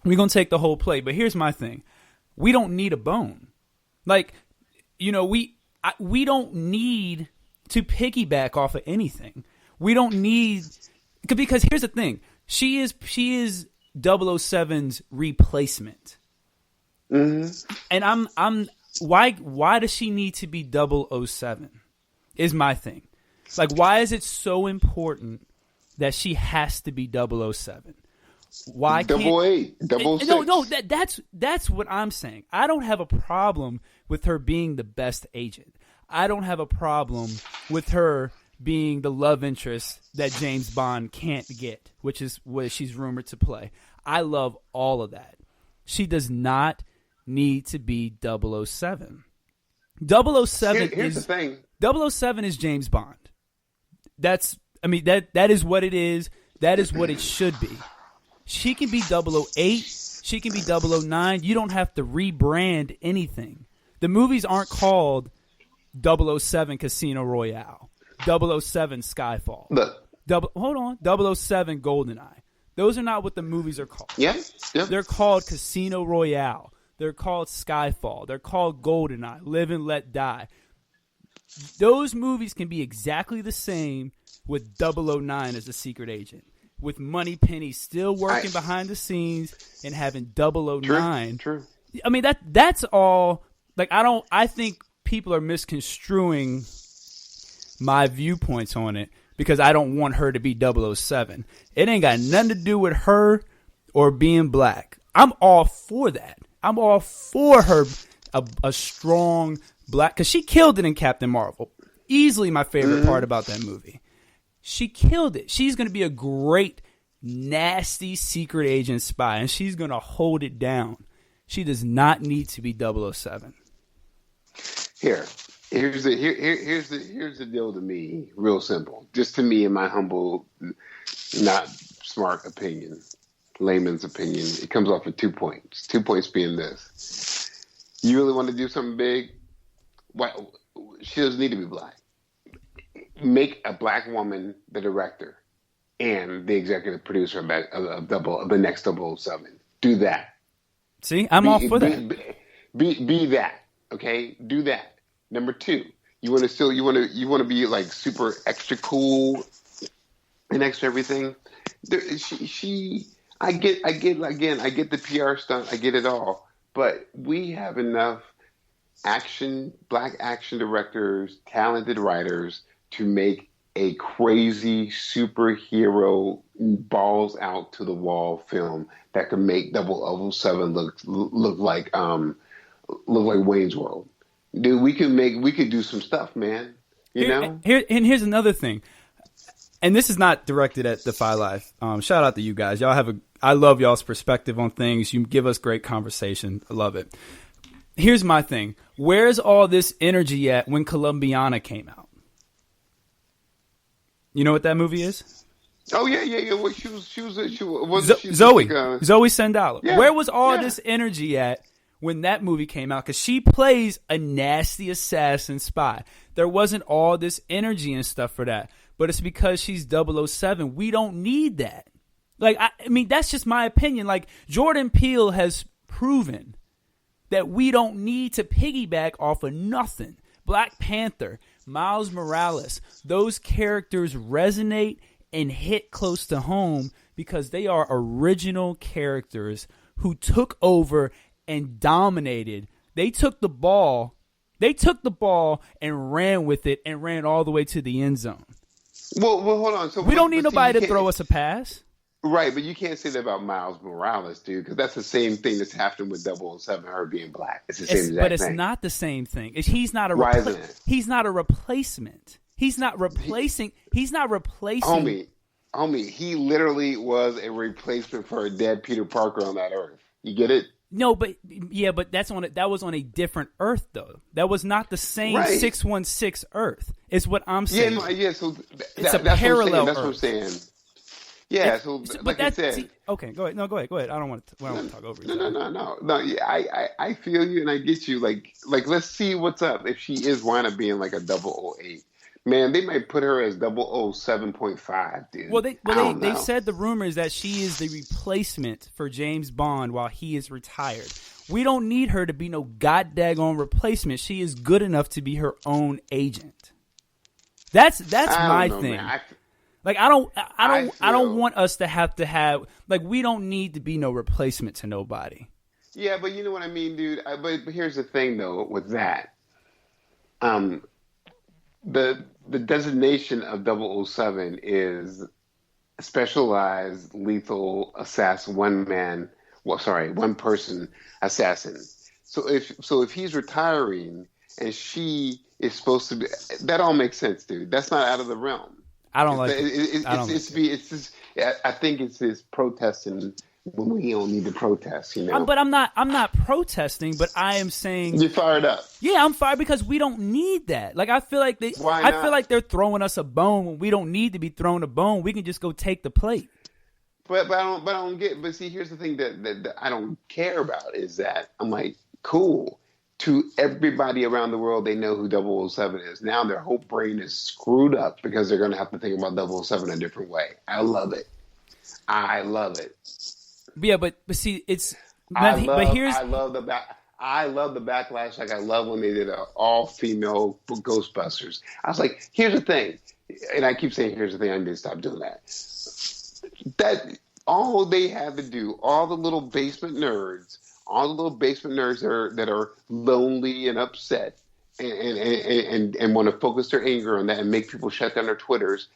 We're going to take the whole plate. But here's my thing. We don't need a bone. We don't need to piggyback off of anything. We don't need, because here's the thing. She is 007's replacement. Mm-hmm. And why does she need to be 007 is my thing. Why is it so important that she has to be 007? Why can't 8, 6? No, that's what I'm saying. I don't have a problem with her being the best agent. I don't have a problem with her being the love interest that James Bond can't get, which is what she's rumored to play. I love all of that. She does not need to be 007. 007 Here's the thing. 007 is James Bond. That is what it is. That is what it should be. She can be 008. She can be 009. You don't have to rebrand anything. The movies aren't called 007 Casino Royale, 007 Skyfall. Hold on, 007 GoldenEye. Those are not what the movies are called. Yeah. They're called Casino Royale. They're called Skyfall. They're called GoldenEye, Live and Let Die. Those movies can be exactly the same with 009 as a secret agent, with Moneypenny still working behind the scenes and having 009. True. That's all. I think people are misconstruing my viewpoints on it because I don't want her to be 007. It ain't got nothing to do with her or being black. I'm all for that. I'm all for her, a strong black, because she killed it in Captain Marvel. Easily my favorite part about that movie. She killed it. She's going to be a great, nasty secret agent spy, and she's going to hold it down. She does not need to be 007. Here, Here's the deal to me, real simple. Just to me, in my humble, not smart opinion, layman's opinion, it comes off of 2 points. 2 points being this: you really want to do something big? Why? She doesn't need to be black. Make a black woman the director and the executive producer of the next 007. Do that. See, I'm all for that. Be that. Okay, do that. Number 2, you want to be like super extra cool and extra everything. I get the PR stunt. I get it all, but we have enough black action directors, talented writers to make a crazy superhero balls out to the wall film that can make 007 look like Wayne's World. Dude, we could do some stuff, man. You know? Here's another thing. And this is not directed at Defy Life. Shout out to you guys. I love y'all's perspective on things. You give us great conversation. I love it. Here's my thing. Where's all this energy at when Columbiana came out? You know what that movie is? Oh yeah. Well, she was Zoe Sandala. Yeah, where was all this energy at when that movie came out? Because she plays a nasty assassin spy. There wasn't all this energy and stuff for that. But it's because she's 007. We don't need that. Like, I mean, that's just my opinion. Like, Jordan Peele has proven that we don't need to piggyback off of nothing. Black Panther, Miles Morales, those characters resonate and hit close to home because they are original characters who took over and dominated. They took the ball and ran with it and ran all the way to the end zone. Well, hold on. So we don't need nobody to throw us a pass. Right, but you can't say that about Miles Morales, dude, because that's the same thing that's happened with 007, her being black. It's the same exact thing. But it's not the same thing. He's not a He's not a replacement. He's not replacing. Homie, he literally was a replacement for a dead Peter Parker on that Earth. You get it? No, but that was on a different Earth though. That was not the same 616 Earth. Is what I'm saying. So it's a parallel. That's what I'm saying. Yeah, like I said. Okay, go ahead. No, go ahead. I don't want to talk over you. No. Yeah, I feel you and I get you. Like let's see what's up. If she is wind up being like a 008, man, they might put her as 007.5, dude. Well, they said the rumors that she is the replacement for James Bond while he is retired. We don't need her to be no goddaggone replacement. She is good enough to be her own agent. That's my thing. Man. Like I don't want us to have like we don't need to be no replacement to nobody. Yeah, but you know what I mean, dude. But here's the thing though with that. The designation of 007 is specialized lethal assassin, one person assassin. So if he's retiring and she is supposed to be, that all makes sense, dude. That's not out of the realm. I don't like it. I think it's this protesting when we don't need to protest, you know. But I'm not protesting, but I am saying you're fired up. Yeah, I'm fired because we don't need that. Like I feel like feel like they're throwing us a bone when we don't need to be thrown a bone. We can just go take the plate. But I don't get. But see, here's the thing that I don't care about is that I'm like, cool. To everybody around the world, they know who 007 is. Now their whole brain is screwed up because they're going to have to think about 007 a different way. I love it. Yeah, but see, it's. I love the backlash. Like I love when they did an all-female Ghostbusters. I was like, here's the thing, and I keep saying, here's the thing. I need to stop doing that. That all they have to do, all the little basement nerds that are lonely and upset and want to focus their anger on that and make people shut down their Twitters.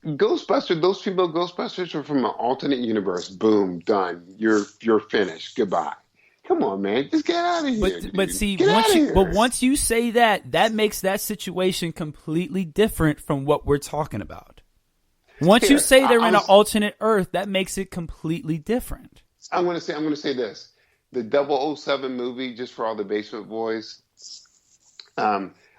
Ghostbusters, those female Ghostbusters are from an alternate universe. Boom, done. You're finished. Goodbye. Come on, man. Just get out of here. But see, once you say that makes that situation completely different from what we're talking about. Once you say they're in an alternate Earth, that makes it completely different. I'm going to say this. The 007 movie, just for all the basement boys,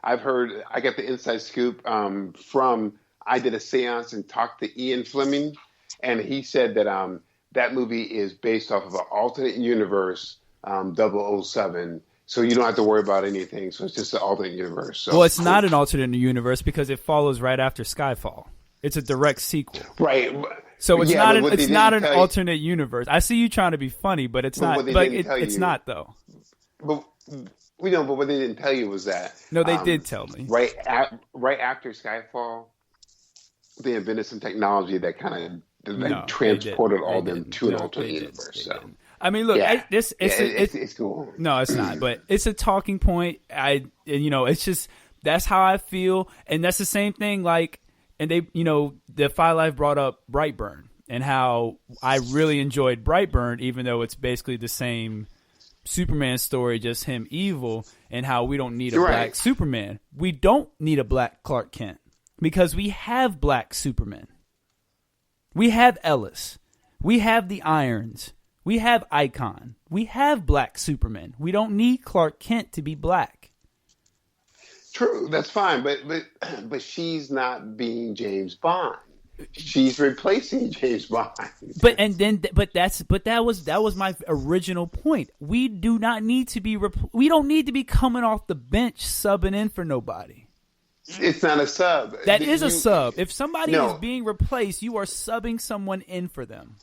I've heard, I got the inside scoop I did a seance and talked to Ian Fleming, and he said that that movie is based off of an alternate universe, 007. So you don't have to worry about anything. So it's just an alternate universe. So, well, it's not an alternate universe because it follows right after Skyfall. It's a direct sequel. Right. So it's Yeah, not an tell alternate universe. I see you trying to be funny, but it's not. But it's not though. But but what they didn't tell you was that. No, they did tell me. Right after Skyfall, they invented some technology that kind of transported all them to an alternate universe. So. I mean, look, Yeah. it's cool. No, it's not. But it's a talking point. It's just that's how I feel, and that's the same thing. Like, and they, the Five Live brought up Brightburn and how I really enjoyed Brightburn, even though it's basically the same Superman story, just him evil, and how we don't need a black Superman. We don't need a black Clark Kent because we have black Superman. We have Ellis. We have the Irons. We have Icon. We have black Superman. We don't need Clark Kent to be black. True, that's fine, but she's not being James Bond. She's replacing James Bond. But that was my original point. We do not need to be we don't need to be coming off the bench subbing in for nobody. It's not a sub. That is a sub. If somebody is being replaced, you are subbing someone in for them.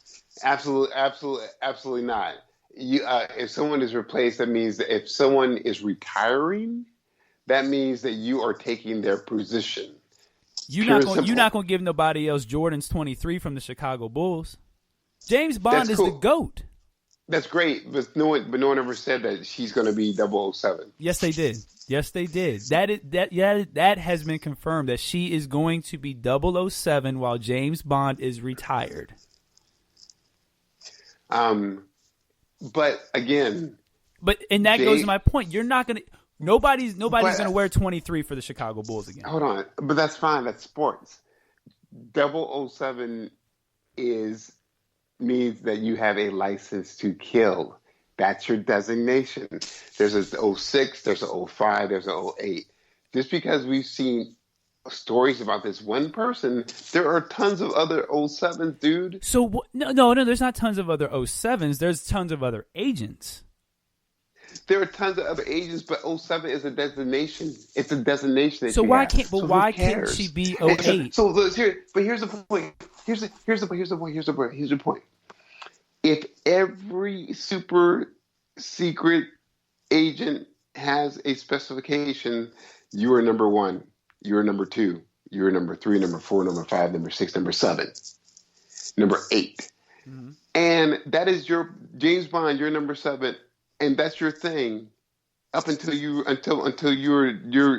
Absolutely not. If someone is replaced, that means that if someone is retiring, that means that you are taking their position. You're not going to give nobody else Jordan's 23 from the Chicago Bulls. James Bond is the GOAT. That's great, but no one ever said that she's going to be 007. Yes, they did. That has been confirmed that she is going to be 007 while James Bond is retired. But again, that goes to my point. You're not going to. Nobody's going to wear 23 for the Chicago Bulls again. Hold on, but that's fine. That's sports. 007 means that you have a license to kill. That's your designation. There's a 06, there's a 05, there's a 08. Just because we've seen stories about this one person, there are tons of other 07s, dude. So no, there's not tons of other 07s. There's tons of other agents. There are tons of other agents, but 07 is a designation. It's a designation. So why can't she be 08? Here's the point. Here's the point. If every super secret agent has a specification, you are number 1, you are number 2, you are number 3, number 4, number 5, number 6, number 7, number 8. Mm-hmm. And that is your James Bond, you're number 7. And that's your thing up until you're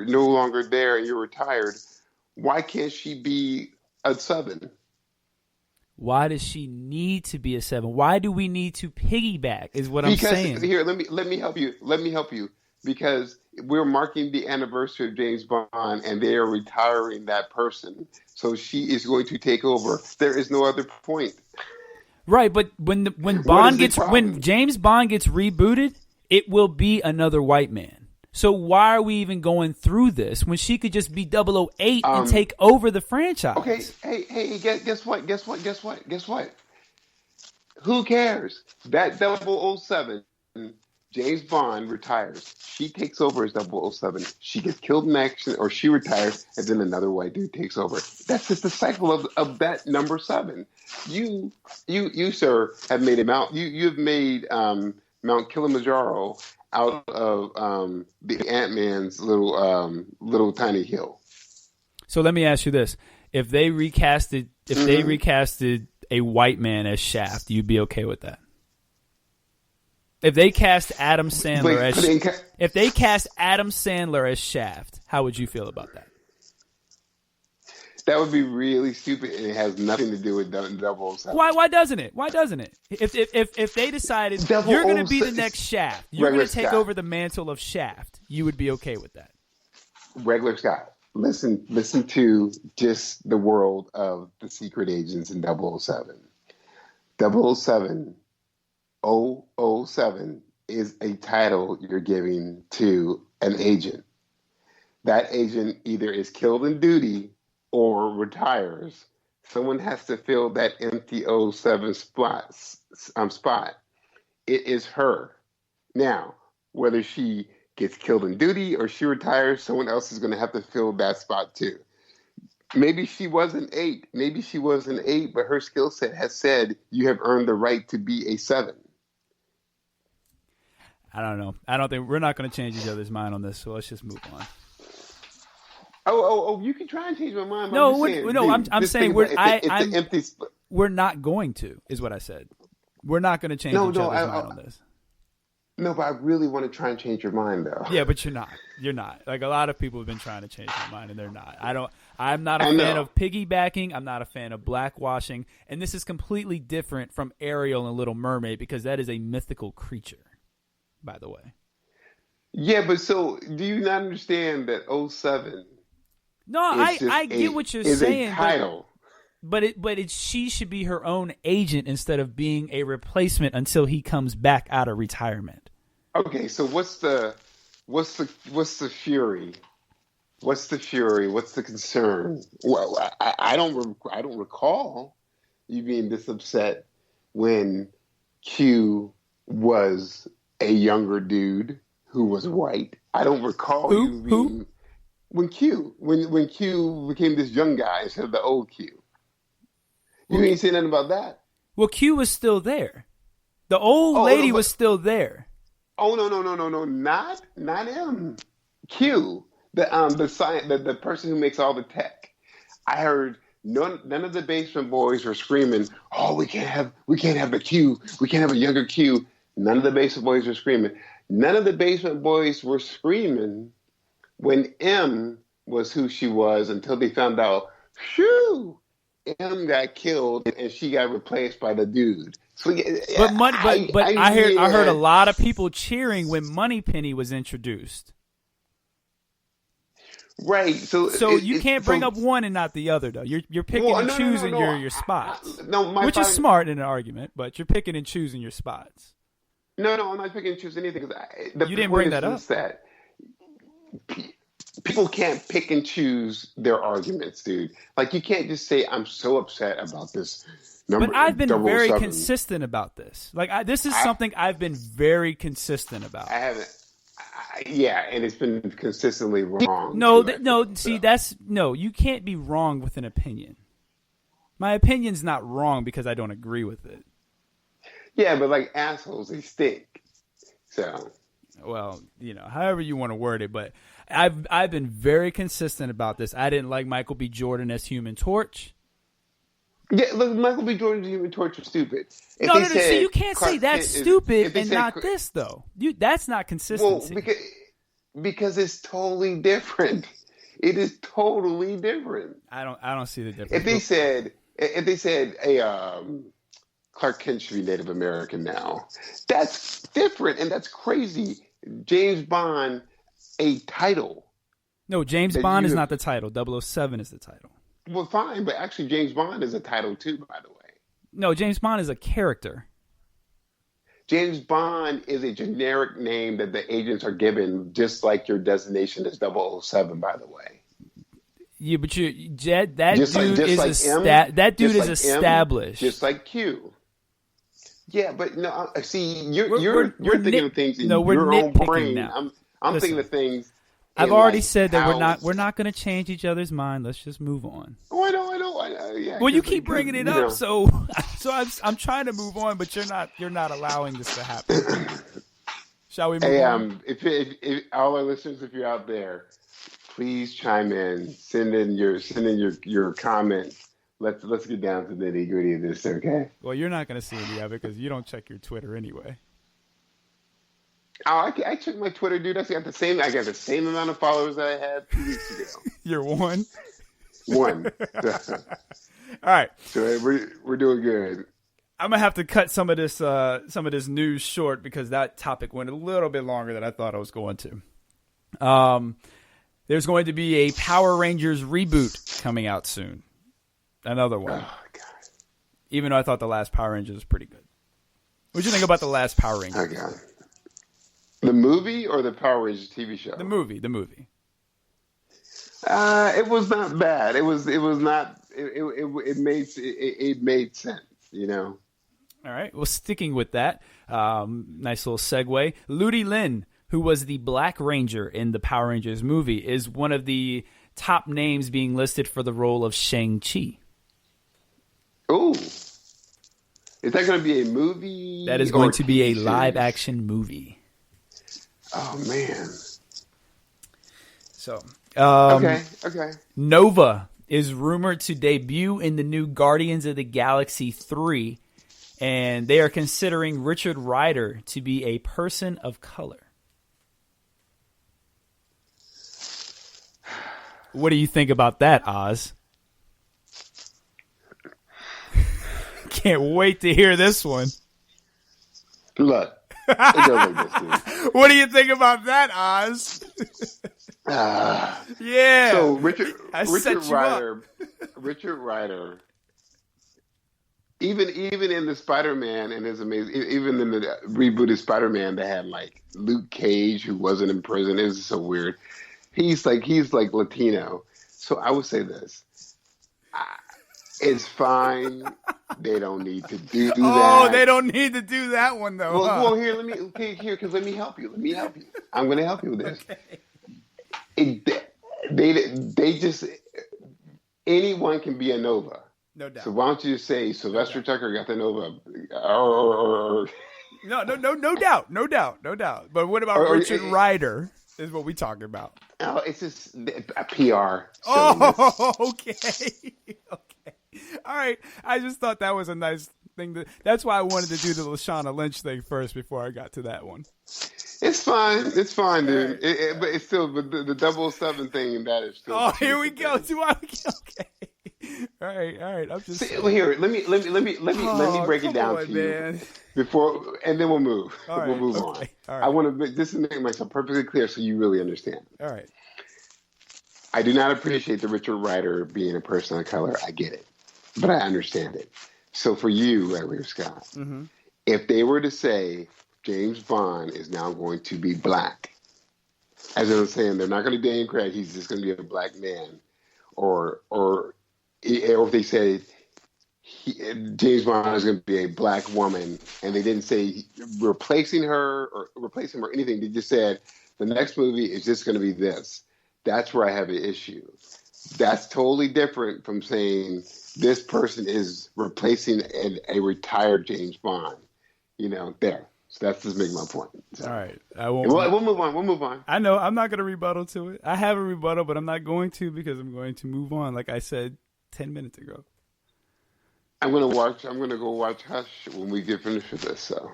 no longer there and you're retired. Why can't she be a 7? Why does she need to be a 7? Why do we need to piggyback? Is what I'm saying. Here, let me help you. Let me help you because we're marking the anniversary of James Bond, and they are retiring that person. So she is going to take over. There is no other point. Right, but when James Bond gets rebooted, it will be another white man. So why are we even going through this when she could just be 008 and take over the franchise? Okay, hey, guess what? Who cares? That 007, James Bond retires. She takes over as 007. She gets killed in action, or she retires, and then another white dude takes over. That's just the cycle of that number 7. You, sir, have made you've made Mount Kilimanjaro out of the Ant-Man's little tiny hill. So let me ask you this: if they recasted a white man as Shaft, you'd be okay with that? If they cast Adam Sandler as Shaft, how would you feel about that? That would be really stupid, and it has nothing to do with 007. Why doesn't it? If they decided you're going to be the next Shaft, you're going to take over the mantle of Shaft, you would be okay with that? Regular Scott, listen to just the world of the secret agents in 007. 007 is a title you're giving to an agent. that agent either is killed in duty or retires. Someone has to fill that empty O7 spot. It is her. Now, whether she gets killed in duty or she retires, someone else is going to have to fill that spot too. Maybe she was an 8. Maybe she was an 8, but her skill set has said you have earned the right to be a 7. I don't know. I don't think we're not going to change each other's mind on this, so let's just move on. Oh! You can try and change my mind. No, I'm saying we're not going to. Is what I said. We're not going to change each other's mind on this. No, but I really want to try and change your mind, though. Yeah, but you're not. You're not. Like, a lot of people have been trying to change my mind, and they're not. I'm not a fan of piggybacking. I'm not a fan of blackwashing. And this is completely different from Ariel and Little Mermaid because that is a mythical creature, by the way. Yeah, but so do you not understand that 07? No, I get what you're saying. A title. But she should be her own agent instead of being a replacement until he comes back out of retirement. Okay, so what's the fury? What's the fury? What's the concern? Well, I don't recall you being this upset when Q was a younger dude who was white. I don't recall you being when Q became this young guy instead of the old Q. You ain't saying nothing about that. Well, Q was still there. The old lady was still there. Oh no! Not him. Q, the person who makes all the tech. I heard none of the basement boys were screaming, "Oh, we can't have the Q. We can't have a younger Q." None of the basement boys were screaming. None of the basement boys were screaming when M was who she was until they found out, shoo, M got killed and she got replaced by the dude. So, I heard a lot of people cheering when Moneypenny was introduced. Right. So you can't bring up one and not the other, though. You're picking and choosing your spots. Which is smart in an argument, but you're picking and choosing your spots. No, I'm not picking and choosing anything. You didn't bring that up. That people can't pick and choose their arguments, dude. Like, you can't just say, I'm so upset about this number. But I've been very consistent about this. Like, this is something I've been very consistent about. I haven't. Yeah, and it's been consistently wrong. You can't be wrong with an opinion. My opinion's not wrong because I don't agree with it. Yeah, but like assholes, they stink. So. Well, however you want to word it, but I've been very consistent about this. I didn't like Michael B. Jordan as Human Torch. Yeah, look, Michael B. Jordan's Human Torch was stupid. No, you can't say that's stupid and not this, though. That's not consistency. Well, because it's totally different. It is totally different. I don't see the difference. If they said Clark Kent should be Native American now, that's different and that's crazy. James Bond, a title. No, James Bond is not the title. 007 is the title. Well, fine, but actually James Bond is a title too, by the way. No, James Bond is a character. James Bond is a generic name that the agents are given, just like your designation is 007, by the way. Yeah, but that dude is established. Just like Q. Yeah, but no. See, you're thinking of things in your own brain. Now. I'm thinking of things. I've already said that we're not going to change each other's mind. Let's just move on. Oh, I know. Yeah. Well, you keep bringing it up, so I'm trying to move on, but you're not allowing this to happen. Shall we move on? If all our listeners, if you're out there, please chime in. Send in your comments. Let's get down to the nitty-gritty of this, okay? Well, you're not going to see any of it because you don't check your Twitter anyway. Oh, I checked my Twitter, dude. I got the same amount of followers I had 2 weeks ago. You're one? One. All right. So we're doing good. I'm gonna have to cut some of this news short because that topic went a little bit longer than I thought I was going to. There's going to be a Power Rangers reboot coming out soon. Another one. Oh, God. Even though I thought the last Power Rangers was pretty good. What did you think about the last Power Rangers? Oh, God. The movie or the Power Rangers TV show? The movie. It was not bad. It was not. It made sense. You know. All right. Well, sticking with that, nice little segue. Ludi Lin, who was the Black Ranger in the Power Rangers movie, is one of the top names being listed for the role of Shang-Chi. Oh, is that going to be a movie? That is going to be a live-action movie. Oh man. So, okay. Nova is rumored to debut in the new Guardians of the Galaxy 3, and they are considering Richard Rider to be a person of color. What do you think about that, Oz? Can't wait to hear this one. Look, it goes like this, dude. What do you think about that, Oz? Yeah. So Richard Rider, even in the Spider-Man and his amazing, even in the rebooted Spider-Man, they had like Luke Cage, who wasn't in prison. It was so weird. He's like Latino. So I would say this. It's fine. They don't need to do that. Oh, they don't need to do that one though. Well, here, let me help you. I'm going to help you with this. Okay. They just, anyone can be a Nova. No doubt. So why don't you just say Sylvester Tucker got the Nova? No doubt. But what about Richard Rider? Is what we talking about. Oh, it's just a PR. Oh, okay. All right. I just thought that was a nice thing. That's why I wanted to do the Lashana Lynch thing first before I got to that one. It's fine, dude. But it's still the 007 thing. That is still. Oh, here we go. Okay. All right. I'm just here. Let me break it down to you before, and then we'll move. We'll move on. All right. I want to make myself perfectly clear so you really understand. All right. I do not appreciate the Richard Rider being a person of color. I get it, but I understand it. So for you, Edward Scott, if they were to say James Bond is now going to be black, as I was saying, they're not going to be Daniel Craig. He's just going to be a black man, or if they said James Bond is going to be a black woman, and they didn't say replacing her or replace him or anything. They just said the next movie is just going to be this. That's where I have an issue. That's totally different from saying this person is replacing a retired James Bond. There. So that's just making my point. So. All right. I won't. We'll move on. I know. I'm not going to rebuttal to it. I have a rebuttal, but I'm not going to because I'm going to move on, like I said 10 minutes ago. I'm going to go watch Hush when we get finished with this. So.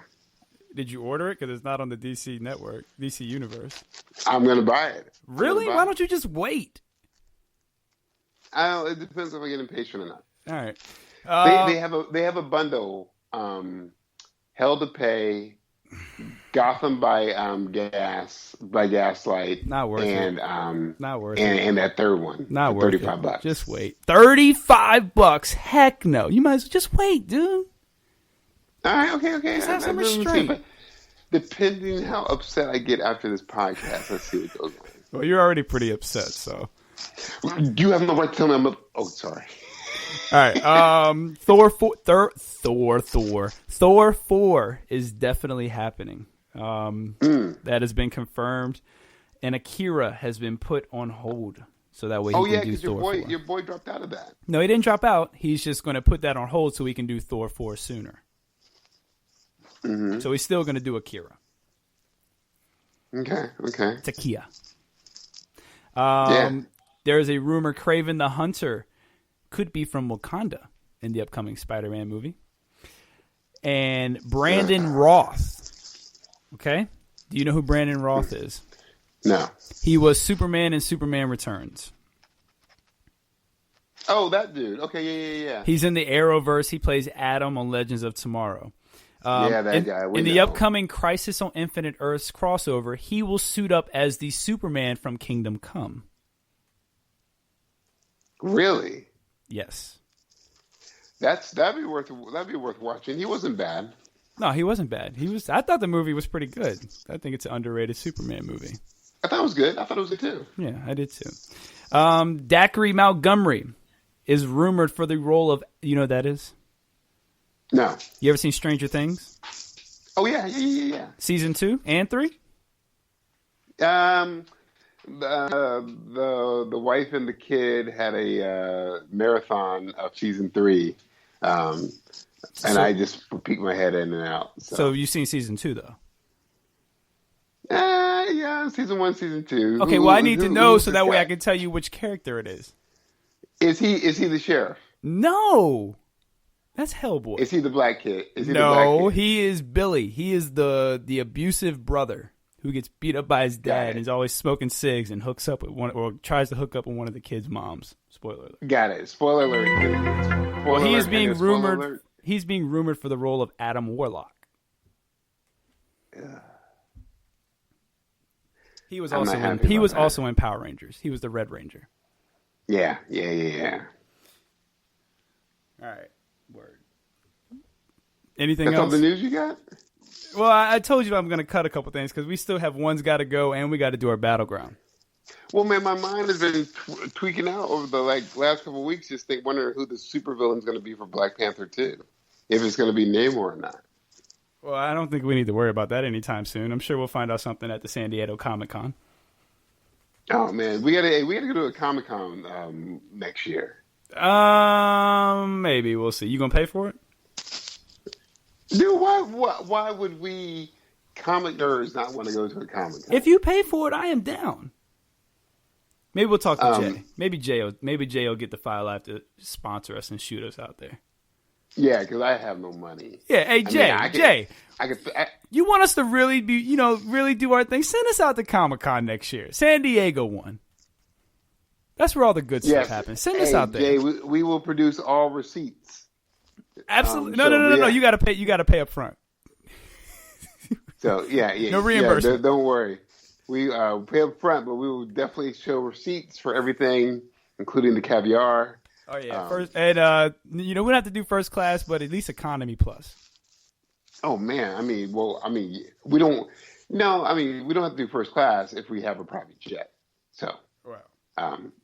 Did you order it? Because it's not on the DC network, DC Universe. I'm going to buy it. Really? Why don't you just wait? It depends if I get impatient or not. All right. They have a bundle. Hell to Pay, Gotham by Gaslight. Not worth it. Not worth it. And that third one. Not worth $35. Just wait. $35. Heck no. You might as well just wait, dude. All right. Okay. Just have some restraint. Depending how upset I get after this podcast, let's see what goes on. Well, you're already pretty upset, so. You have no right to tell me oh, sorry. All right. Thor 4 is definitely happening. That has been confirmed, and Akira has been put on hold so that way he can do Thor 4. Your boy dropped out of that. No, he didn't drop out. He's just going to put that on hold so he can do Thor 4 sooner. Mm-hmm. So he's still going to do Akira. Okay. Takia. Yeah. There is a rumor Kraven the Hunter could be from Wakanda in the upcoming Spider-Man movie. And Brandon Roth. Okay? Do you know who Brandon Roth is? No. He was Superman in Superman Returns. Oh, that dude. Okay, yeah. He's in the Arrowverse. He plays Adam on Legends of Tomorrow. That guy. In the upcoming Crisis on Infinite Earths crossover, he will suit up as the Superman from Kingdom Come. Really? Yes. That'd be worth watching. He wasn't bad. No, he wasn't bad. I thought the movie was pretty good. I think it's an underrated Superman movie. I thought it was good. I thought it was good too. Yeah, I did too. Dacre Montgomery is rumored for the role of, you know what that is? No. You ever seen Stranger Things? Oh yeah. Season 2 and 3? The wife and the kid had a marathon of season 3, and I just peeked my head in and out. So you've seen season 2 though? Yeah, season 1, season 2. Okay, well I need to know so that way I can tell you which character it is. Is he the sheriff? No, that's Hellboy. Is he the black kid? Is he no, the black kid? He is Billy. He is the abusive brother who gets beat up by his dad and is always smoking cigs and hooks up with one or tries to hook up with one of the kids' moms. Spoiler alert. Got it. Spoiler alert. Well, he is being rumored. He's being rumored for the role of Adam Warlock. He was also in Power Rangers. He was the Red Ranger. Yeah. All right. Word. Anything That's else? all the news you got? Well, I told you I'm going to cut a couple things because we still have One's Got to Go and we got to do our Battleground. Well, man, my mind has been tweaking out over the last couple of weeks, just wondering who the supervillain is going to be for Black Panther 2. If it's going to be Namor or not. Well, I don't think we need to worry about that anytime soon. I'm sure we'll find out something at the San Diego Comic-Con. Oh man, we gotta go to a Comic-Con next year. Maybe we'll see. You gonna pay for it? Dude, why would we comic nerds not want to go to a Comic-Con? If you pay for it, I am down. Maybe we'll talk to Jay. Maybe Jay will get the File Life to sponsor us and shoot us out there. Yeah, because I have no money. Yeah, hey Jay, Jay. I you want us to really really do our thing? Send us out to Comic-Con next year, San Diego one. That's where all the good stuff happens. Send us out there. Jay, we will produce all receipts. Absolutely. No. You got to pay. You got to pay up front. So yeah. No reimbursement. Don't worry. We pay up front, but we will definitely show receipts for everything, including the caviar. Oh yeah, first and we don't have to do first class, but at least economy plus. Oh man, we don't have to do first class if we have a private jet. So,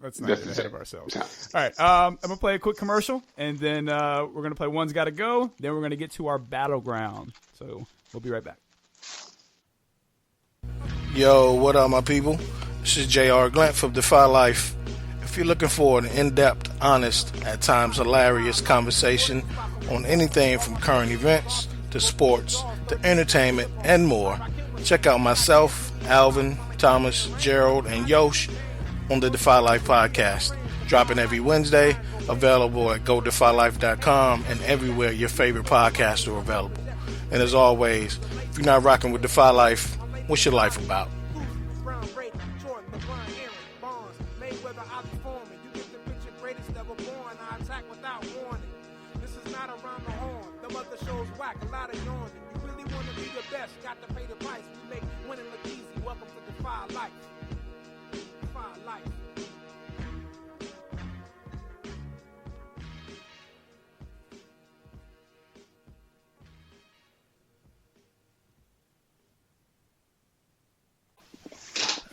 let's not get ahead of ourselves. All right, I'm gonna play a quick commercial, and then we're gonna play One's Got to Go. Then we're gonna get to our battleground. So we'll be right back. Yo, what up, my people? This is J.R. Glent from Defy Life. If you're looking for an in-depth, honest, at times hilarious conversation on anything from current events to sports to entertainment and more, check out myself, Alvin, Thomas, Gerald, and Yosh on the Defy Life podcast, dropping every Wednesday, available at godefylife.com and everywhere your favorite podcasts are available. And as always, if you're not rocking with Defy Life, what's your life about?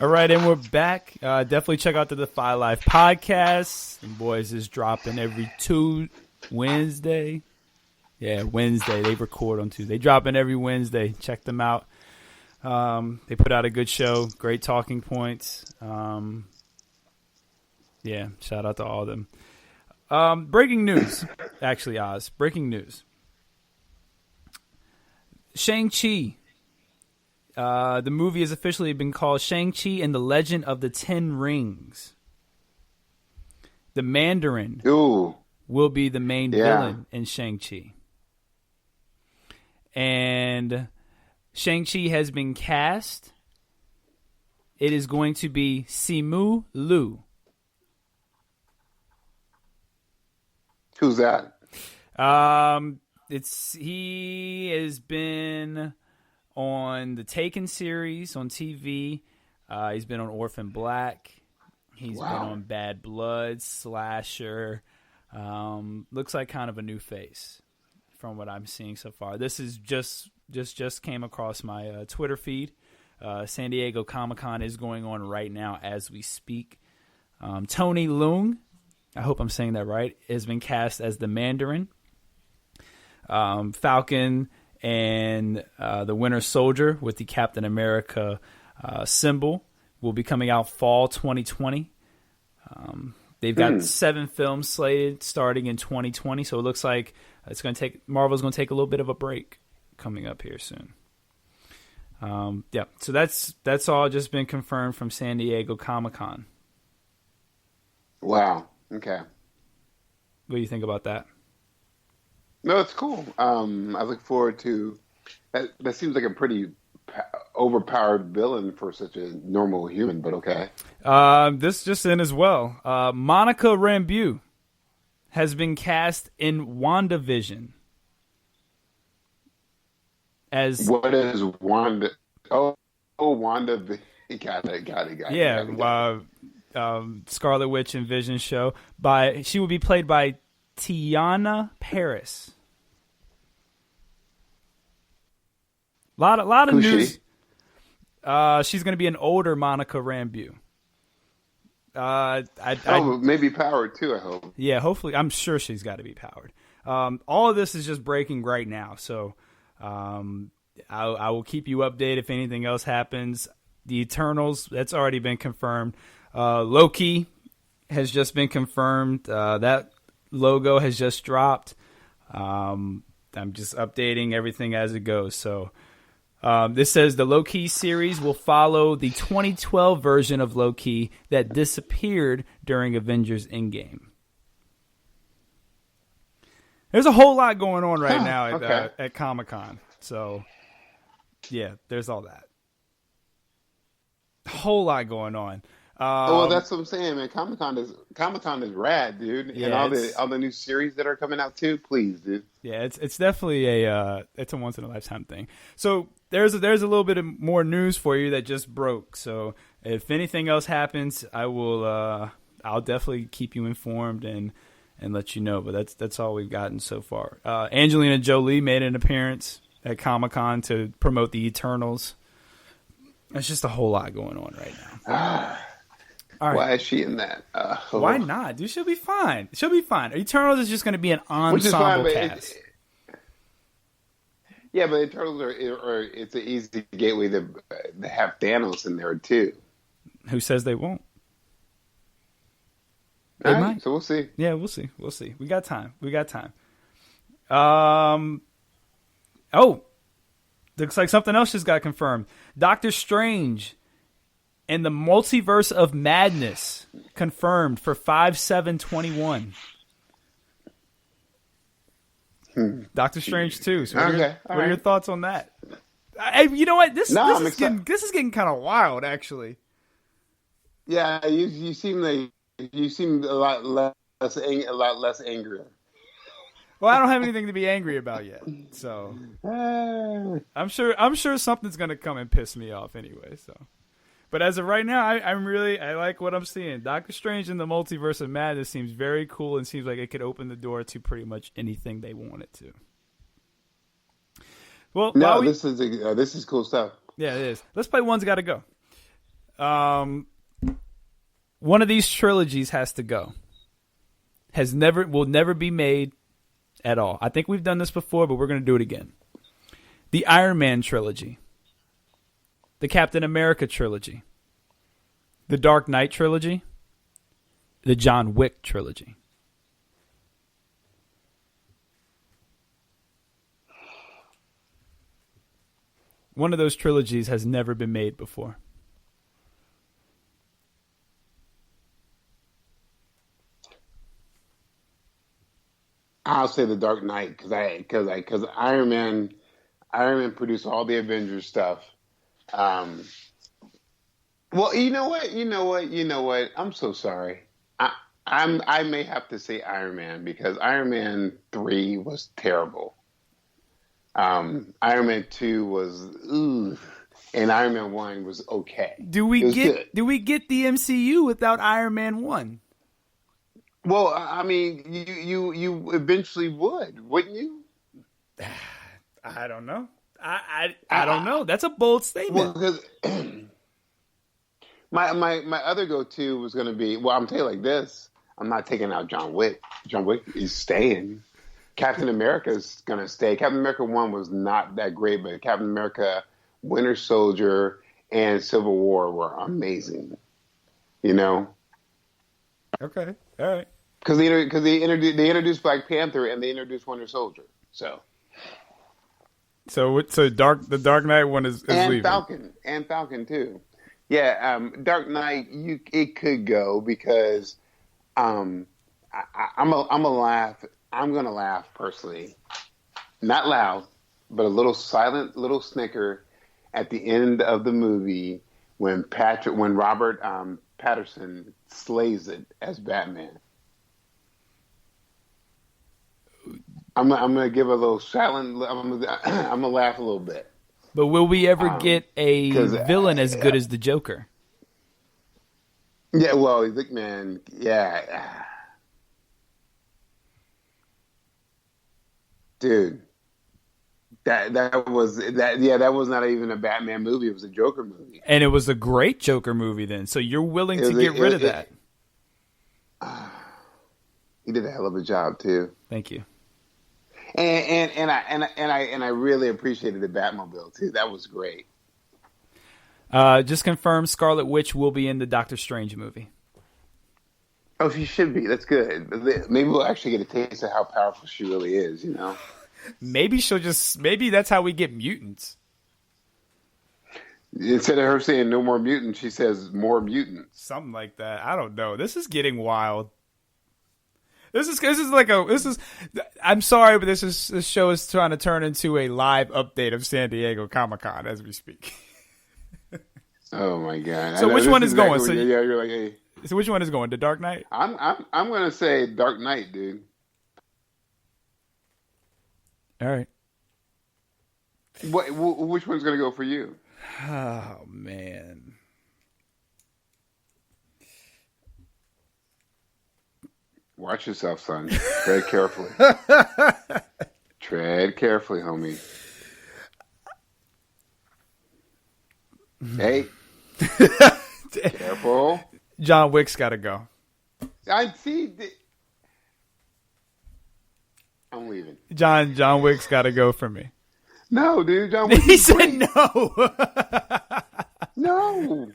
All right, and we're back. Definitely check out the Defy Life podcast. And boys is dropping every Wednesday. Yeah, Wednesday. They record on Tuesday. They dropping every Wednesday. Check them out. They put out a good show. Great talking points. Yeah, shout out to all of them. Breaking news. Actually, Oz. Breaking news. Shang-Chi. The movie has officially been called Shang-Chi and the Legend of the Ten Rings. The Mandarin will be the main villain in Shang-Chi. And Shang-Chi has been cast. It is going to be Simu Liu. Who's that? He has been on the Taken series on TV. He's been on Orphan Black. He's been on Bad Blood, Slasher. Looks like kind of a new face from what I'm seeing so far. This is just came across my Twitter feed. San Diego Comic-Con is going on right now as we speak. Tony Leung, I hope I'm saying that right, has been cast as the Mandarin. Falcon and the Winter Soldier with the Captain America symbol will be coming out fall 2020. They've got 7 films slated starting in 2020, so it looks like Marvel's going to take a little bit of a break coming up here soon. So that's all just been confirmed from San Diego Comic-Con. Wow. Okay. What do you think about that? No, it's cool. I look forward to that. That seems like a pretty overpowered villain for such a normal human, but okay. This just in as well. Monica Rambeau has been cast in WandaVision. What is Wanda? Oh, Wanda. Got it. Yeah, Scarlet Witch and Vision show. She will be played by Tiana Paris. Lot of Who's news. she? She's going to be an older Monica Rambeau. Maybe powered too, I hope. Yeah, hopefully. I'm sure she's got to be powered. All of this is just breaking right now, so I will keep you updated if anything else happens. The Eternals, that's already been confirmed. Loki has just been confirmed. That logo has just dropped. I'm just updating everything as it goes. So this says the Loki series will follow the 2012 version of Loki that disappeared during Avengers Endgame. There's a whole lot going on right now at Comic-Con. So, yeah, there's all that. A whole lot going on. Well, that's what I'm saying, man. Comic-Con is rad, dude. Yeah, and all the new series that are coming out too. Please, dude. Yeah, it's definitely a once in a lifetime thing. So there's a little bit of more news for you that just broke. So if anything else happens, I'll definitely keep you informed and let you know. But that's all we've gotten so far. Angelina Jolie made an appearance at Comic-Con to promote the Eternals. There's just a whole lot going on right now. All right. Why is she in that? Why not? Dude, she'll be fine. Eternals is just going to be an ensemble cast. Yeah, but Eternals it's an easy gateway to have Thanos in there too. Who says they won't? All right, so we'll see. Yeah, we'll see. We got time. Looks like something else just got confirmed. Doctor Strange and the Multiverse of Madness confirmed for 5/7/21. Doctor Strange 2. So what are your thoughts on that? You know what? This is getting kind of wild, actually. Yeah, you seem a lot less angry. Well, I don't have anything to be angry about yet, so I'm sure something's gonna come and piss me off anyway. So, but as of right now, I like what I'm seeing. Doctor Strange in the Multiverse of Madness seems very cool and seems like it could open the door to pretty much anything they want it to. Well, this is cool stuff. Yeah, it is. Let's play One's Gotta Go. One of these trilogies has to go. Will never be made at all. I think we've done this before, but we're going to do it again. The Iron Man trilogy. The Captain America trilogy. The Dark Knight trilogy. The John Wick trilogy. One of those trilogies has never been made before. I'll say the Dark Knight because Iron Man produced all the Avengers stuff. Well, you know what? I'm so sorry. I may have to say Iron Man because Iron Man 3 was terrible. Iron Man 2 was and Iron Man 1 was okay. Do we get the MCU without Iron Man 1? Well, I mean, you eventually wouldn't you? I don't know. I don't know. That's a bold statement. My other go-to was going to be, well, I'm telling you like this. I'm not taking out John Wick. John Wick is staying. Captain America is going to stay. Captain America 1 was not that great, but Captain America, Winter Soldier, and Civil War were amazing. You know? Okay. All right. Because they introduced Black Panther and they introduced Winter Soldier. So the Dark Knight one is and leaving. Falcon too. Yeah, Dark Knight. It could go because I'm a laugh. I'm gonna laugh personally, not loud, but a little silent, little snicker at the end of the movie when Robert Patterson slays it as Batman. I'm gonna give a little silent. I'm gonna laugh a little bit. But will we ever get a villain as good as the Joker? Yeah, well, look, man, yeah, dude, that was not even a Batman movie. It was a Joker movie, and it was a great Joker movie. Then, so you're willing to get rid of that? He did a hell of a job too. Thank you. And I really appreciated the Batmobile too. That was great. Just confirm Scarlet Witch will be in the Doctor Strange movie. Oh, she should be. That's good. Maybe we'll actually get a taste of how powerful she really is. You know. Maybe that's how we get mutants. Instead of her saying no more mutants, she says more mutants. Something like that. I don't know. This is getting wild. I'm sorry, but this show is trying to turn into a live update of San Diego Comic-Con as we speak. Oh my god! So which one is going? So you're like, hey. So which one is going? The Dark Knight? I'm gonna say Dark Knight, dude. All right. Which one's gonna go for you? Oh man. Watch yourself, son. Tread carefully. Tread carefully, homie. Hey. Careful. John Wick's got to go. I see. I'm leaving. John Wick's got to go for me. No, dude. John Wick. He said no. No.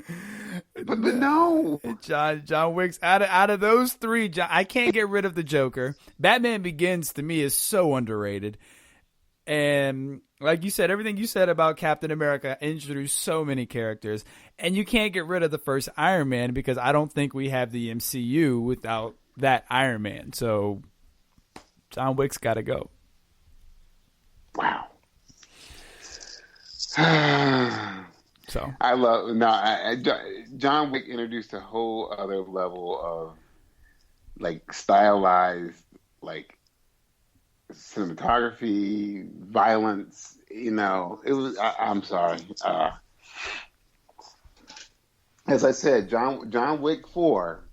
But no. John Wick's out of those three. I can't get rid of the Joker. Batman Begins to me is so underrated. And like you said, everything you said about Captain America introduced so many characters. And you can't get rid of the first Iron Man because I don't think we have the MCU without that Iron Man. So John Wick's got to go. Wow. So John Wick introduced a whole other level of like stylized like cinematography, violence. You know, it was. I'm sorry. As I said, John Wick 4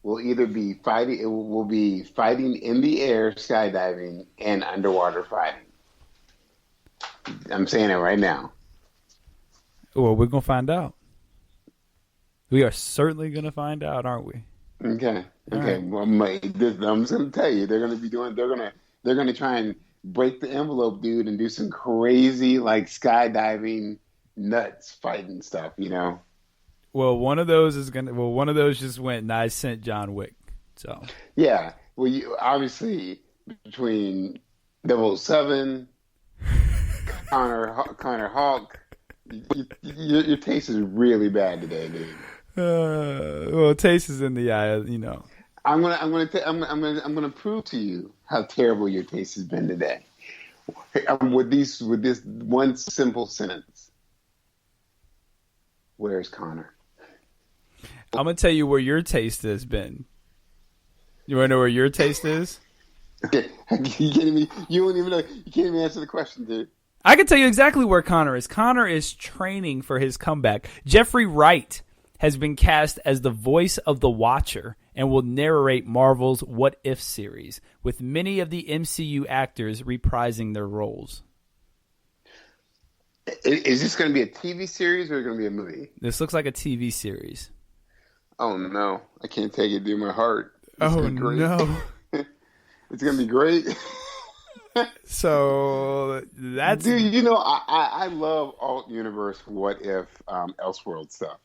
will either be fighting. It will be fighting in the air, skydiving, and underwater fighting. I'm saying it right now. Well, we're going to find out. We are certainly going to find out, aren't we? Okay. Right. Well, I'm just going to tell you, they're going to try and break the envelope, dude, and do some crazy, like, skydiving, nuts fighting stuff, you know? Well, one of those just went, and I sent John Wick, so. Yeah. Well, obviously, between 007, Connor Hawk, your taste is really bad today, dude. Well, taste is in the eye, you know. I'm gonna prove to you how terrible your taste has been today. With this one simple sentence. Where's Connor? I'm gonna tell you where your taste has been. You wanna know where your taste is? Okay. You kidding me? You won't even know. You can't even answer the question, dude. I can tell you exactly where Connor is. Connor is training for his comeback. Jeffrey Wright has been cast as the voice of the Watcher and will narrate Marvel's What If series, with many of the MCU actors reprising their roles. Is this going to be a TV series or going to be a movie? This looks like a TV series. Oh no, I can't take it, dude. My heart. It's Oh gonna be great. no. It's gonna be great. So that's Dude, you know, I love alt universe, what if, Elseworld stuff.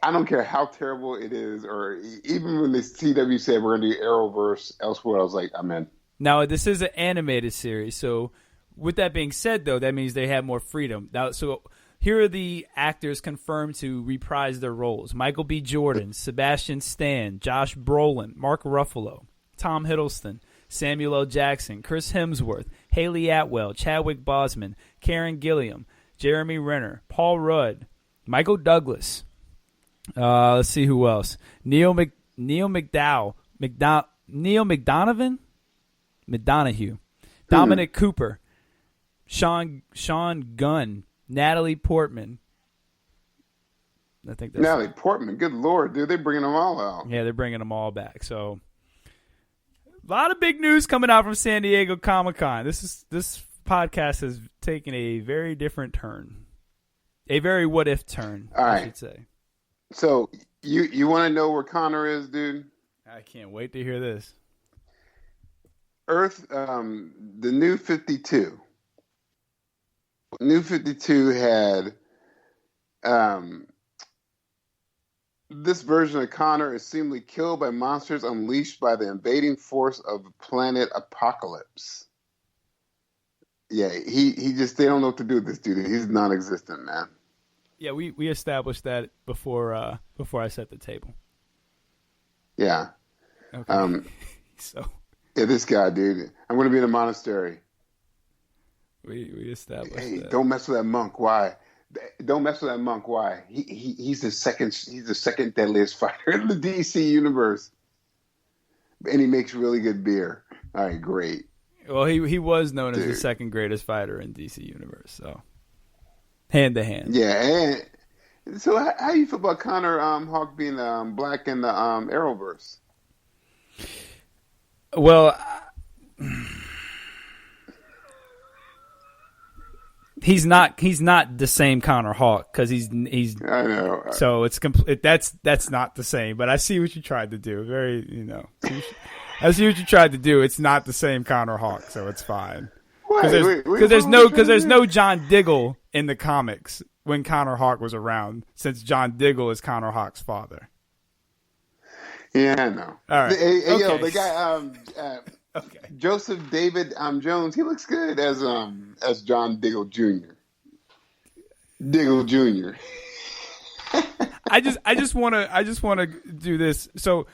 I don't care how terrible it is, or even when the CW said we're gonna do Arrowverse, Elseworld, I was like, I'm in. now this is an animated series. So with that being said, though, that means they have more freedom. Now, so here are the actors confirmed to reprise their roles: Michael B. Jordan, Sebastian Stan, Josh Brolin, Mark Ruffalo, Tom Hiddleston, Samuel L. Jackson, Chris Hemsworth, Haley Atwell, Chadwick Boseman, Karen Gilliam, Jeremy Renner, Paul Rudd, Michael Douglas. Let's see who else. Neil McDowell, Neil McDonovan, Dominic Cooper, Sean Gunn, Natalie Portman. I think that's Natalie Portman, good lord, dude, they're bringing them all out. Yeah, they're bringing them all back. So a lot of big news coming out from San Diego Comic-Con. This podcast has taken a very different turn, a very what if turn, All I right. should say. So you want to know where Connor is, dude? I can't wait to hear this. Earth, the New 52. New 52 had this version of Connor is seemingly killed by monsters unleashed by the invading force of the planet Apocalypse. Yeah, he just, they don't know what to do with this dude. He's non-existent, man. Yeah, we established that before I set the table. Yeah. Okay. So Yeah, this guy, dude. I'm going to be in a monastery. we established Hey, that. don't mess with that monk. Why? Don't mess with that monk. Why? He's the second deadliest fighter in the DC universe, and he makes really good beer. All right, great. Well, he was known as the Dude. second greatest fighter in DC Universe. So hand to hand. Yeah, and so how you feel about Connor Hawk being black in the Arrowverse? Well, he's not the same Connor Hawk because he's I know. so it's that's not the same. But I see what you tried to do. I see what you tried to do. It's not the same Connor Hawk, so it's fine. Because there's no John Diggle in the comics when Connor Hawk was around, since John Diggle is Connor Hawk's father. Yeah, I know. All right. Hey, Okay. yo, the guy Okay. Joseph David Jones, he looks good as John Diggle Jr. Diggle Jr. I just want to do this. So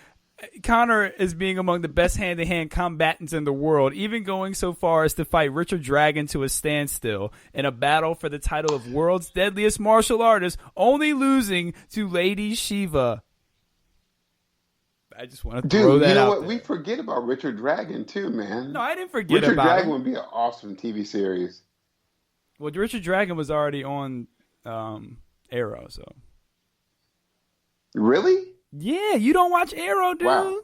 Connor is being among the best hand-to-hand combatants in the world, even going so far as to fight Richard Dragon to a standstill in a battle for the title of world's deadliest martial artist, only losing to Lady Shiva. I just want to throw Dude, that you know out what? there. We forget about Richard Dragon too, man. No, I didn't forget Richard about Dragon him. would be an awesome TV series. Well, Richard Dragon was already on Arrow, so. Really? Yeah, you don't watch Arrow, dude. Wow.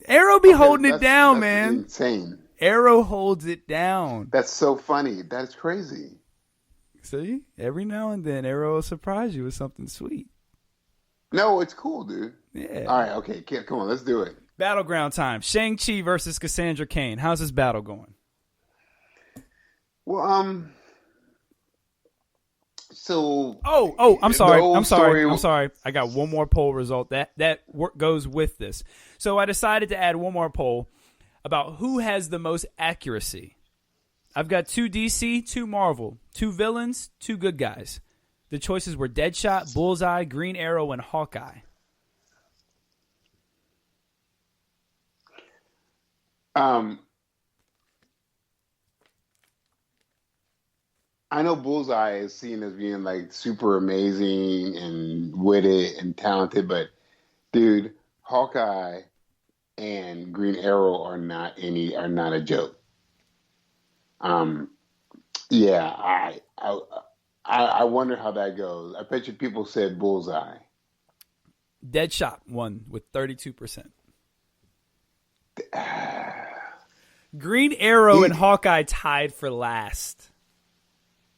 Arrow be holding it That's down, man. Insane. Arrow holds it down. That's so funny. That's crazy. See? Every now and then, Arrow will surprise you with something sweet. No, it's cool, dude. Yeah. All right, okay, come on, let's do it. Battleground time. Shang-Chi versus Cassandra Cain. How's this battle going? Well, so I'm sorry. the whole I'm sorry. story- I'm sorry. I got one more poll result that goes with this. So I decided to add one more poll about who has the most accuracy. I've got 2 DC, 2 Marvel, 2 villains, 2 good guys. The choices were Deadshot, Bullseye, Green Arrow, and Hawkeye. I know Bullseye is seen as being like super amazing and witty and talented, but dude, Hawkeye and Green Arrow are not a joke. Yeah, I wonder how that goes. I bet you people said Bullseye. Deadshot won with 32%. Green Arrow and Hawkeye tied for last.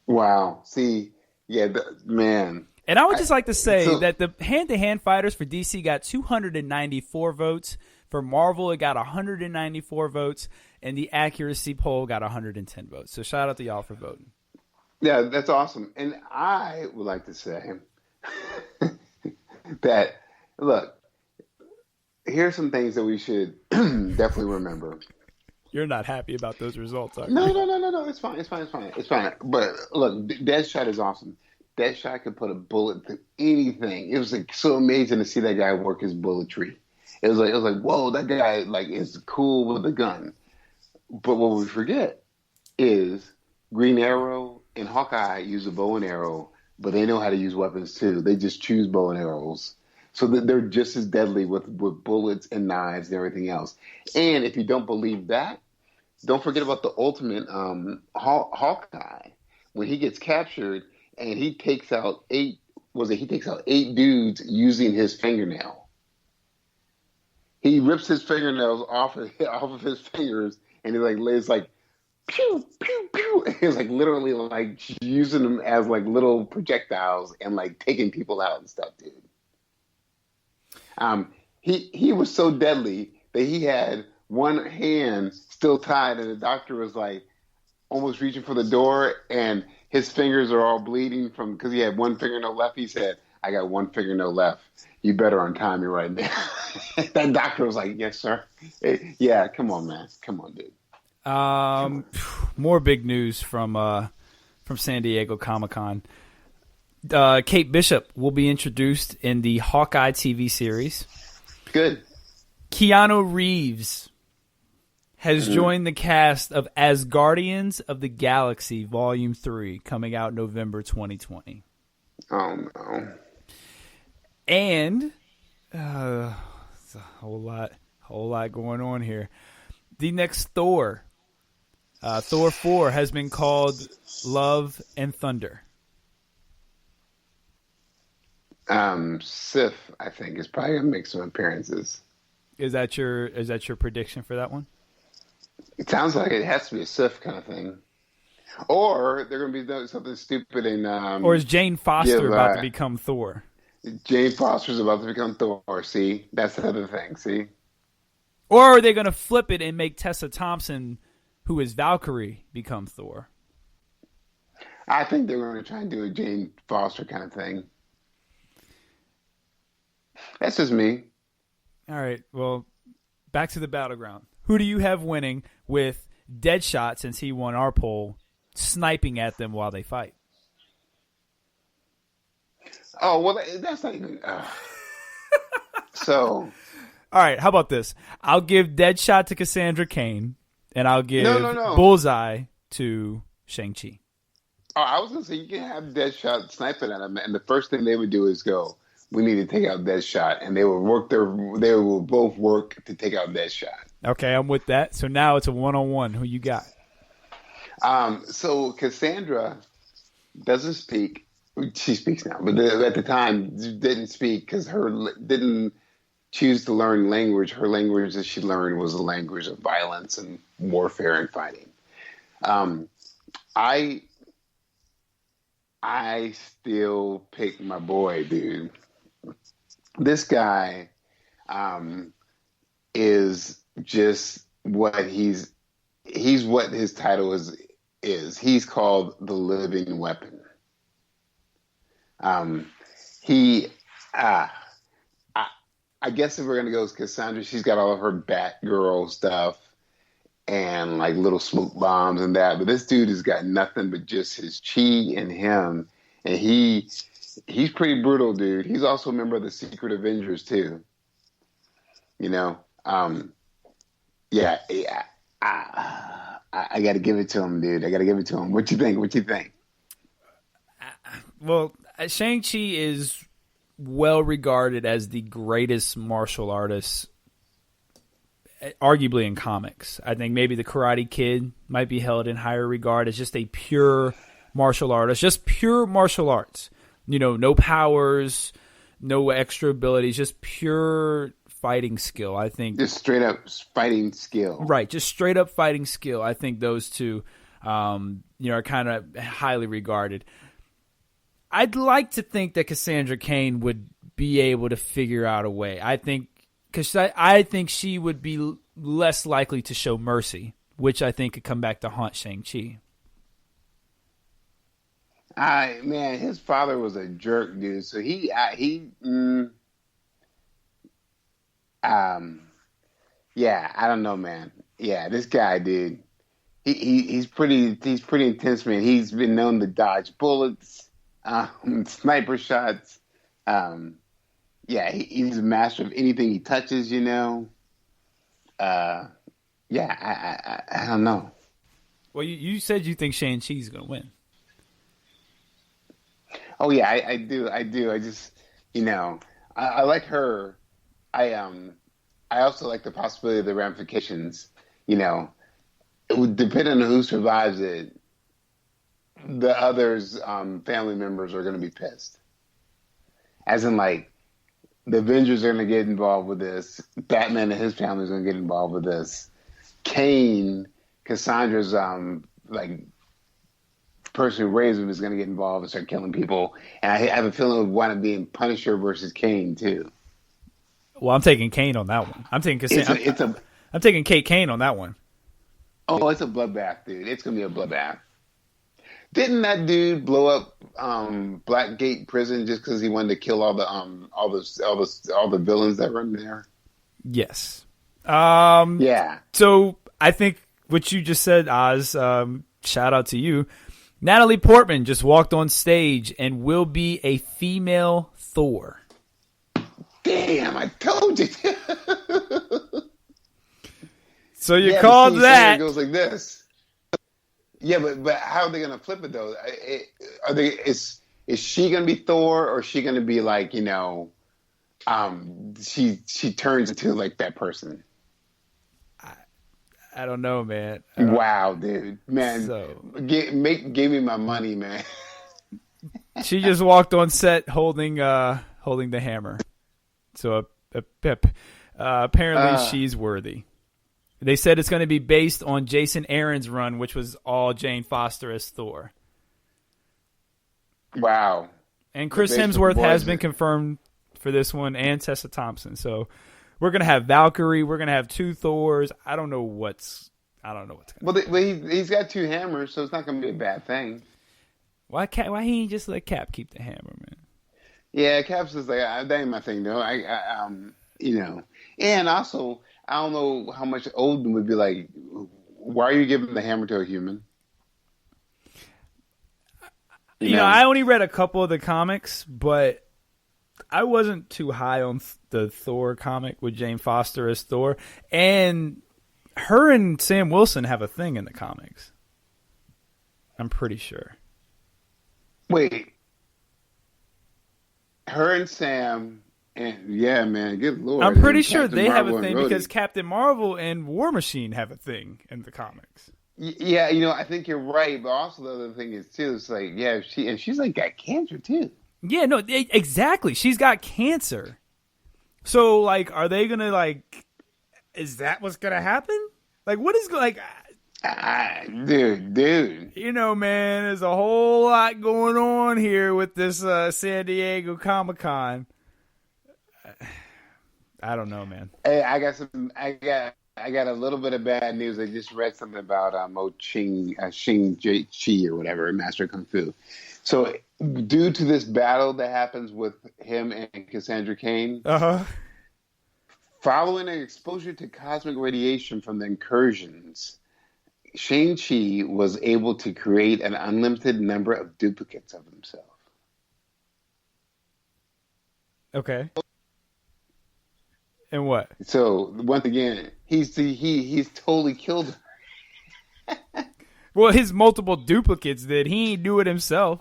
Wow. See, yeah, man. And I would just like to say So that the hand-to-hand fighters for DC got 294 votes. For Marvel, it got 194 votes. And the accuracy poll got 110 votes. So shout out to y'all for voting. yeah, that's awesome. And I would like to say that look, here's some things that we should definitely remember. You're not happy about those results, are you? No. It's fine. It's fine. It's fine. It's fine. But look, Deadshot is awesome. Deadshot could put a bullet through anything. It was like so amazing to see that guy work his bulletry. It was like, whoa, that guy like is cool with a gun. But what we forget is Green Arrow and Hawkeye use a bow and arrow, but they know how to use weapons too. They just choose bow and arrows. So that they're just as deadly with bullets and knives and everything else. And if you don't believe that, don't forget about the ultimate Hawkeye. When he gets captured and he takes out eight dudes using his fingernail. He rips his fingernails off of his fingers and it's like pew pew pew. It's like literally like using them as like little projectiles and like taking people out and stuff, dude. He was so deadly that he had one hand still tied, and the doctor was like almost reaching for the door, and his fingers are all bleeding from because he had one fingernail left. He said, "I got one fingernail left. You better untie me right now." That doctor was like, "Yes, sir." Yeah, come on, man. Come on, dude. More big news from San Diego Comic-Con. Kate Bishop will be introduced in the Hawkeye TV series. Good. Keanu Reeves has joined the cast of As Guardians of the Galaxy Volume 3, coming out November 2020. Oh, no. And it's a whole lot going on here. The next Thor, Thor 4, has been called Love and Thunder. Sif, I think, is probably gonna make some appearances. Is that your prediction for that one? It sounds like it has to be a Sif kind of thing, or they're gonna be doing something stupid in. Or is Jane Foster about to become Thor? Jane Foster's about to become Thor. See, that's the other thing. See, or are they gonna flip it and make Tessa Thompson, who is Valkyrie, become Thor? I think they're going to try and do a Jane Foster kind of thing. That's just me. All right. Well, back to the battleground. Who do you have winning with Deadshot, since he won our poll, sniping at them while they fight? Oh, well, that's not even... So... All right. How about this? I'll give Deadshot to Cassandra Cain, and I'll give Bullseye to Shang-Chi. Oh, I was going to say, you can have Deadshot sniping at him, and the first thing they would do is go, we need to take out Deadshot, and they will both work to take out Deadshot. Okay, I'm with that. So now it's a one-on-one. Who you got? So Cassandra doesn't speak. She speaks now, but at the time didn't speak because didn't choose to learn language. Her language that she learned was the language of violence and warfare and fighting. I still pick my boy, dude. This guy is just what he's what his title is. He's called the living weapon. I guess if we're gonna go with Cassandra, she's got all of her Batgirl stuff and like little smoke bombs and that. But this dude has got nothing but just his chi and him, and he's pretty brutal, dude. He's also a member of the Secret Avengers too. You know, I got to give it to him, dude. I got to give it to him. What you think? Well, Shang-Chi is well regarded as the greatest martial artist, arguably in comics. I think maybe the Karate Kid might be held in higher regard as just a pure martial artist, just pure martial arts. You know, no powers, no extra abilities, just pure fighting skill. I think just straight up fighting skill. Right, just straight up fighting skill. I think those two are kind of highly regarded. I'd like to think that Cassandra Cain would be able to figure out a way. I think she would be less likely to show mercy, which I think could come back to haunt Shang-Chi. Man, his father was a jerk, dude. So yeah, I don't know, man. Yeah, this guy, dude. He's pretty intense, man. He's been known to dodge bullets, sniper shots. Yeah, he's a master of anything he touches, you know. Yeah, I don't know. Well, you said you think Shang-Chi's going to win. Oh yeah, I do. I just, I like her. I also like the possibility of the ramifications. It would depend on who survives it. The others, family members, are going to be pissed. As in, like, the Avengers are going to get involved with this. Batman and his family is going to get involved with this. Kane, Cassandra's person who raised him, is going to get involved and start killing people. And I have a feeling it would wind up being Punisher versus Kane too. Well, I'm taking Kane on that one. I'm taking I'm taking Kate Kane on that one. Oh, it's a bloodbath, dude. It's going to be a bloodbath. Didn't that dude blow up Blackgate Prison just because he wanted to kill all the villains that were in there? Yes. Yeah. So I think what you just said, Oz, shout out to you. Natalie Portman just walked on stage and will be a female Thor. Damn, I told you. So you called that. It goes like this. Yeah, but how are they going to flip it though? Is she going to be Thor, or is she going to be like, she turns into like that person? I don't know, man. Wow, dude, man, give me my money, man. She just walked on set holding the hammer. So apparently she's worthy. They said it's going to be based on Jason Aaron's run, which was all Jane Foster as Thor. Wow. And Chris Hemsworth has been confirmed for this one, and Tessa Thompson. So we're going to have Valkyrie. We're going to have two Thors. I don't know what's going to happen. Well, he's got two hammers, so it's not going to be a bad thing. Why he ain't just let Cap keep the hammer, man? Yeah, Cap's just like, that ain't my thing, though. And also, I don't know how much Odin would be like, why are you giving the hammer to a human? You know, I only read a couple of the comics, but I wasn't too high on the Thor comic with Jane Foster as Thor. And her and Sam Wilson have a thing in the comics. I'm pretty sure. Wait. Her and Sam... And yeah, man, good lord. I'm pretty sure they have a thing because Captain Marvel and War Machine have a thing in the comics. Yeah, I think you're right. But also the other thing is too, it's like, yeah, she's like got cancer too. Yeah, no, exactly. She's got cancer. So like, are they gonna like? Is that what's gonna happen? Like, what is like? Dude. Man, there's a whole lot going on here with this San Diego Comic-Con. I don't know, man. Hey, I got a little bit of bad news. I just read something about Shing Chi or whatever, Master Kung Fu. So, due to this battle that happens with him and Cassandra Cain, following an exposure to cosmic radiation from the incursions, Shang-Chi was able to create an unlimited number of duplicates of himself. Okay. And what? So once again, he's totally killed her. Well, his multiple duplicates did. He ain't do it himself.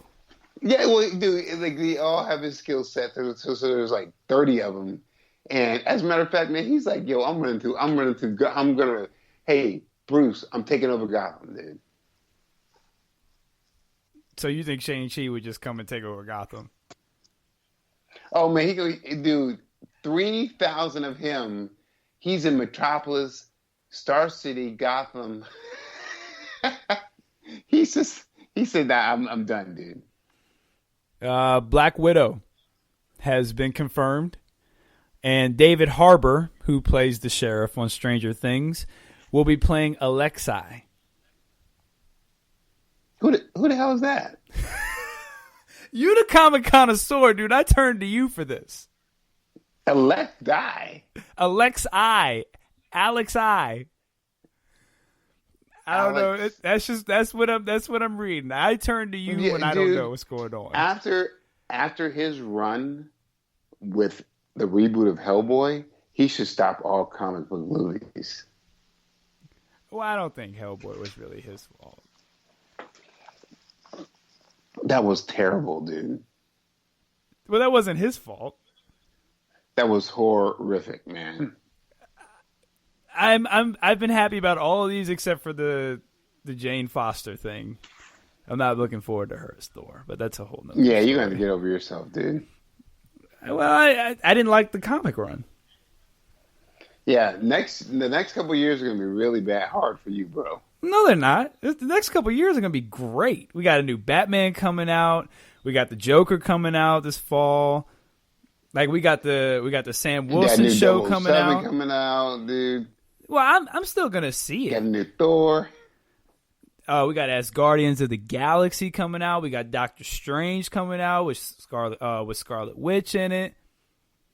Yeah, well, dude, like they all have his skill set. So there's like 30 of them. And as a matter of fact, man, he's like, yo, hey, Bruce, I'm taking over Gotham, dude. So you think Shang-Chi would just come and take over Gotham? Oh man, he go, dude. 3,000 of him. He's in Metropolis, Star City, Gotham. he said that I'm done, dude. Black Widow has been confirmed, and David Harbour, who plays the sheriff on Stranger Things, will be playing Alexei. Who the hell is that? You the comic connoisseur, dude. I turned to you for this. Alexei. Alexei. I don't know. That's what I'm reading. I turn to you when I don't know what's going on. After his run with the reboot of Hellboy, he should stop all comic book movies. Well, I don't think Hellboy was really his fault. That was terrible, dude. Well, that wasn't his fault. That was horrific, man. I've been happy about all of these except for the Jane Foster thing. I'm not looking forward to her as Thor, but that's a whole nother Yeah, story. you're gonna have to get over yourself, dude. Well, I didn't like the comic run. Yeah, the next couple of years are gonna be really hard for you, bro. No, they're not. The next couple of years are going to be great. We got a new Batman coming out. We got the Joker coming out this fall. Like we got the Sam Wilson show coming out. Dude. Well, I'm still going to see it. Got a new Thor. We got Guardians of the Galaxy coming out. We got Doctor Strange coming out with Scarlet Witch in it.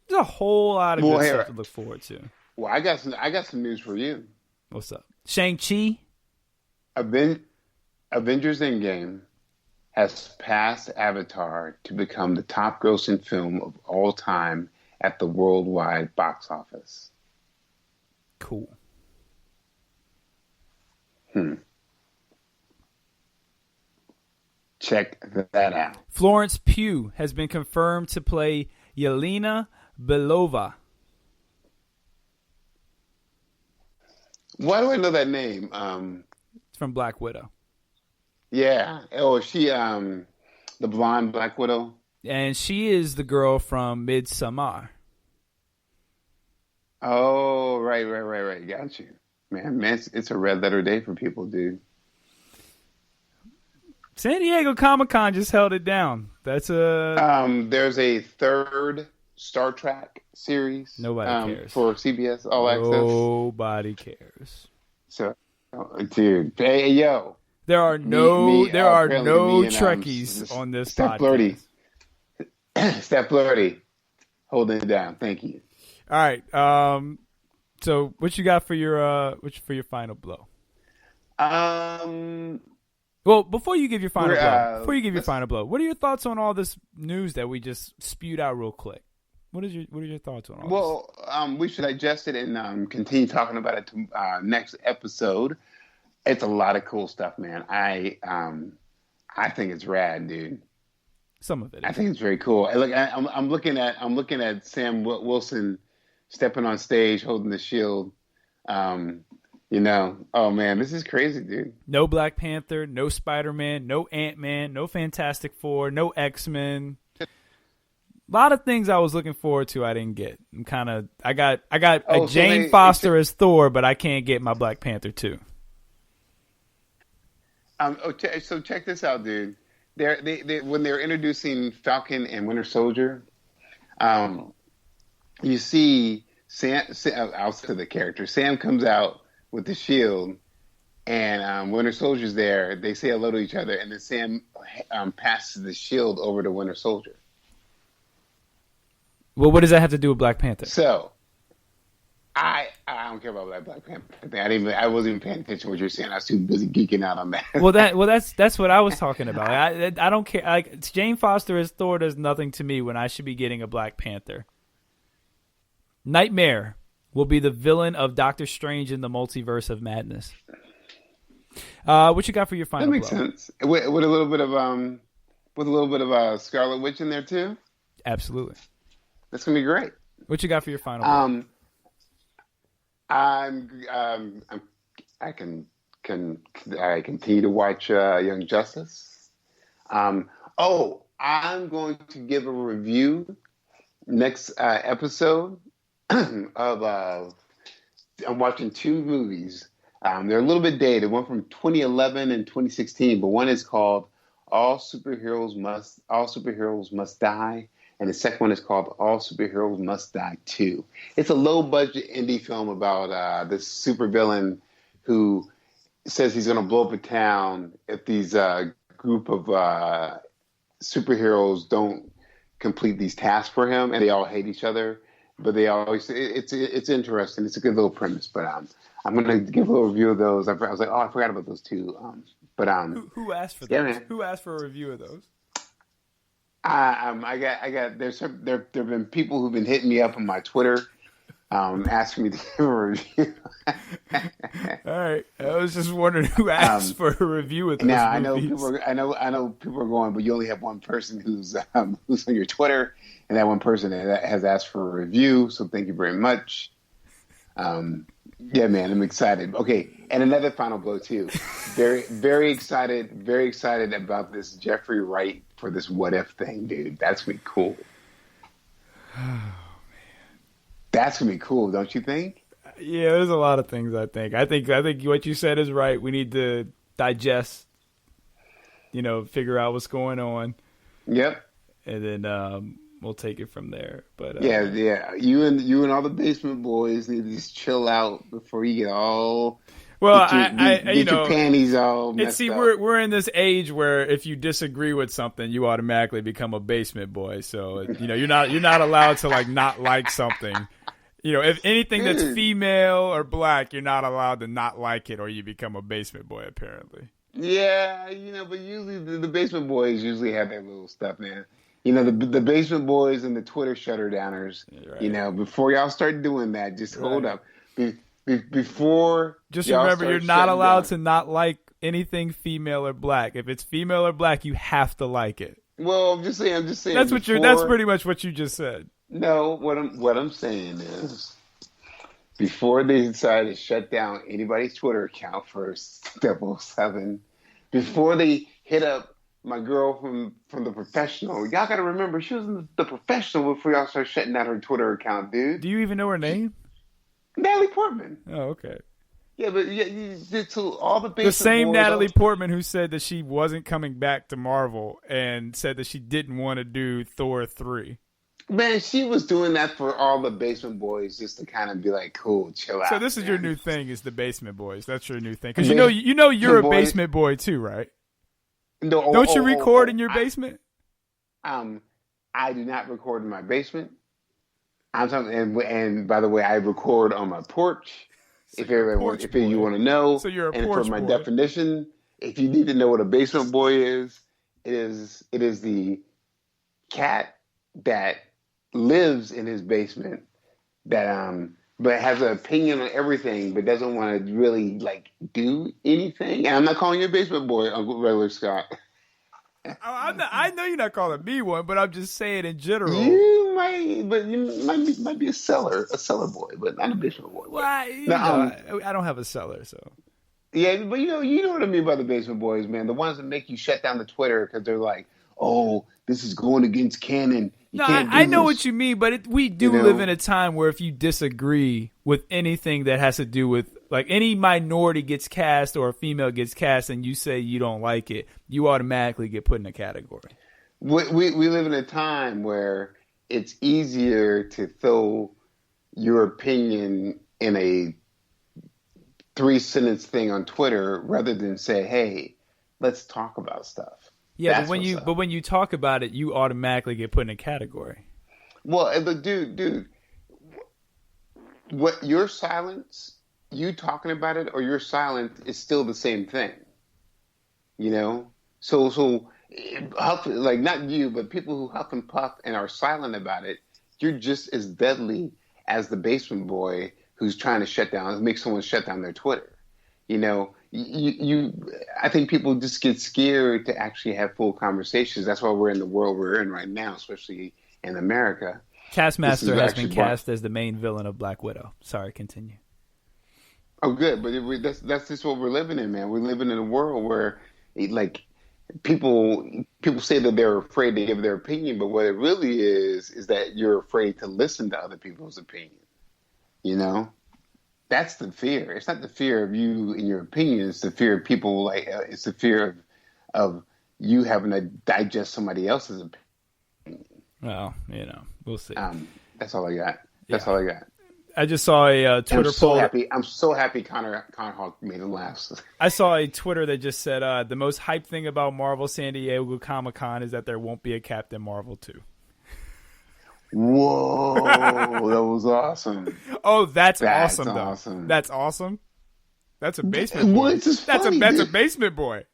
There's a whole lot of good stuff to look forward to. Well, I got some news for you. What's up? Shang-Chi? Avengers Endgame has passed Avatar to become the top grossing film of all time at the worldwide box office. Cool. Check that out. Florence Pugh has been confirmed to play Yelena Belova. Why do I know that name? It's from Black Widow. Yeah. Oh, is she the blonde Black Widow? And she is the girl from Midsommar. Oh, right. Got you. Man, it's a red letter day for people, dude. San Diego Comic-Con just held it down. That's a... There's a third Star Trek series. Nobody cares. For CBS All Access. Nobody cares. So, dude, hey, yo. There are no Trekkies on this podcast. Steph Flirty, holding it down. Thank you. All right. So what you got for your final blow? Well, before you give your final blow, what are your thoughts on all this news that we just spewed out real quick? What are your thoughts on all this? We should digest it and continue talking about it next episode. It's a lot of cool stuff, man. I think it's rad, dude. Some of it. I think it's very cool. Look, I'm looking at Sam Wilson stepping on stage holding the shield. Oh man, this is crazy, dude. No Black Panther, no Spider-Man, no Ant-Man, no Fantastic Four, no X-Men. A lot of things I was looking forward to I didn't get. I got Jane Foster as Thor, but I can't get my Black Panther too. So check this out, dude. They when they're introducing Falcon and Winter Soldier, you see Sam. I'll say the character. Sam comes out with the shield, and Winter Soldier's there. They say hello to each other, and then Sam passes the shield over to Winter Soldier. Well, what does that have to do with Black Panther? So, I don't care about Black Panther. I wasn't even paying attention to what you're saying. I was too busy geeking out on that. That's what I was talking about. I don't care. Like Jane Foster as Thor does nothing to me when I should be getting a Black Panther. Nightmare will be the villain of Doctor Strange in the Multiverse of Madness. What you got for your final blow? That makes sense. With a little bit of Scarlet Witch in there too. Absolutely. That's gonna be great. What you got for your final blow? I continue to watch Young Justice. I'm going to give a review next episode of I'm watching two movies. They're a little bit dated. One from 2011 and 2016, but one is called All Superheroes Must Die, and the second one is called All Superheroes Must Die 2. It's a low budget indie film about this supervillain who says he's going to blow up a town if these group of superheroes don't complete these tasks for him, and they all hate each other. But they always it's interesting. It's a good little premise. But I'm gonna give a little review of those. I was like, oh, I forgot about those two. Who asked for those? Yeah, man. Who asked for a review of those? I got there've been people who've been hitting me up on my Twitter, asking me to give a review. All right, I was just wondering who asked for a review of those now movies. I know people are going, but you only have one person who's on your Twitter, and that one person has asked for a review. So thank you very much. Yeah, man, I'm excited. Okay, and another final blow too. Very excited about this Jeffrey Wright for this What If thing, dude. That's gonna be cool. Oh man, that's gonna be cool, don't you think? Yeah, there's a lot of things. I think what you said is right. We need to digest, figure out what's going on. Yep. And then we'll take it from there. But yeah. You and all the basement boys need to just chill out before you get all. Well, get your panties all messed up. We're in this age where if you disagree with something, you automatically become a basement boy. So you're not allowed to not like something. If anything that's female or black, you're not allowed to not like it, or you become a basement boy. Apparently. Yeah, but usually the basement boys usually have their little stuff, man. The basement boys and the Twitter shutter downers. Right. Before y'all start doing that, just hold up. Before just remember, you're not allowed to not like anything female or black. If it's female or black, you have to like it. Well, I'm just saying. That's that's pretty much what you just said. No, what I'm saying is, before they decide to shut down anybody's Twitter account for 007, before they hit up my girl from The Professional, y'all got to remember she was in The Professional before y'all start shutting down her Twitter account, dude. Do you even know her name? Natalie Portman. Oh, okay. Yeah, but so all the same Natalie Portman who said that she wasn't coming back to Marvel and said that she didn't want to do Thor 3. Man, she was doing that for all the basement boys just to kind of be like, cool, chill out. So this is your new thing, is the basement boys. That's your new thing. Because you're a basement boy too, right? No, don't you record in your basement? I do not record in my basement. I'm talking, and by the way, I record on my porch. So if you want to know, so you're a and porch for my boy. Definition, if you need to know what a basement boy is, it is the cat that lives in his basement that but has an opinion on everything, but doesn't want to really do anything. And I'm not calling you a basement boy, Uncle Regular Scott. I know you're not calling me one, but I'm just saying in general. You might be a cellar boy, but not a basement boy. Well, I don't have a cellar, so. Yeah, but you know what I mean by the basement boys, man. The ones that make you shut down the Twitter because they're like, oh, this is going against canon. I know what you mean, but we do live in a time where if you disagree with anything that has to do with, any minority gets cast or a female gets cast and you say you don't like it, you automatically get put in a category. We live in a time where it's easier to throw your opinion in a 3-sentence thing on Twitter rather than say, hey, let's talk about stuff. Yeah, but when you talk about it, you automatically get put in a category. Well, dude, what your silence, you talking about it, or your silence is still the same thing. So not you, but people who huff and puff and are silent about it, you're just as deadly as the basement boy who's trying to make someone shut down their Twitter. I think people just get scared to actually have full conversations. That's why we're in the world we're in right now, especially in America. Taskmaster has been cast as the main villain of Black Widow. Sorry, continue. Oh, good, but that's just what we're living in, man. We're living in a world where, people say that they're afraid to give their opinion, but what it really is that you're afraid to listen to other people's opinion. that's the fear. It's not the fear of you and your opinion. It's the fear of people. Like it's the fear of you having to digest somebody else's opinion. Well, we'll see. That's all I got. That's all I got. I just saw a Twitter poll. I'm so happy Connor Hawk made him last. I saw a Twitter that just said the most hyped thing about Marvel San Diego Comic-Con is that there won't be a Captain Marvel 2. Whoa, that was awesome. Oh, that's awesome, though. Awesome. That's awesome. That's a basement boy. That's a basement boy.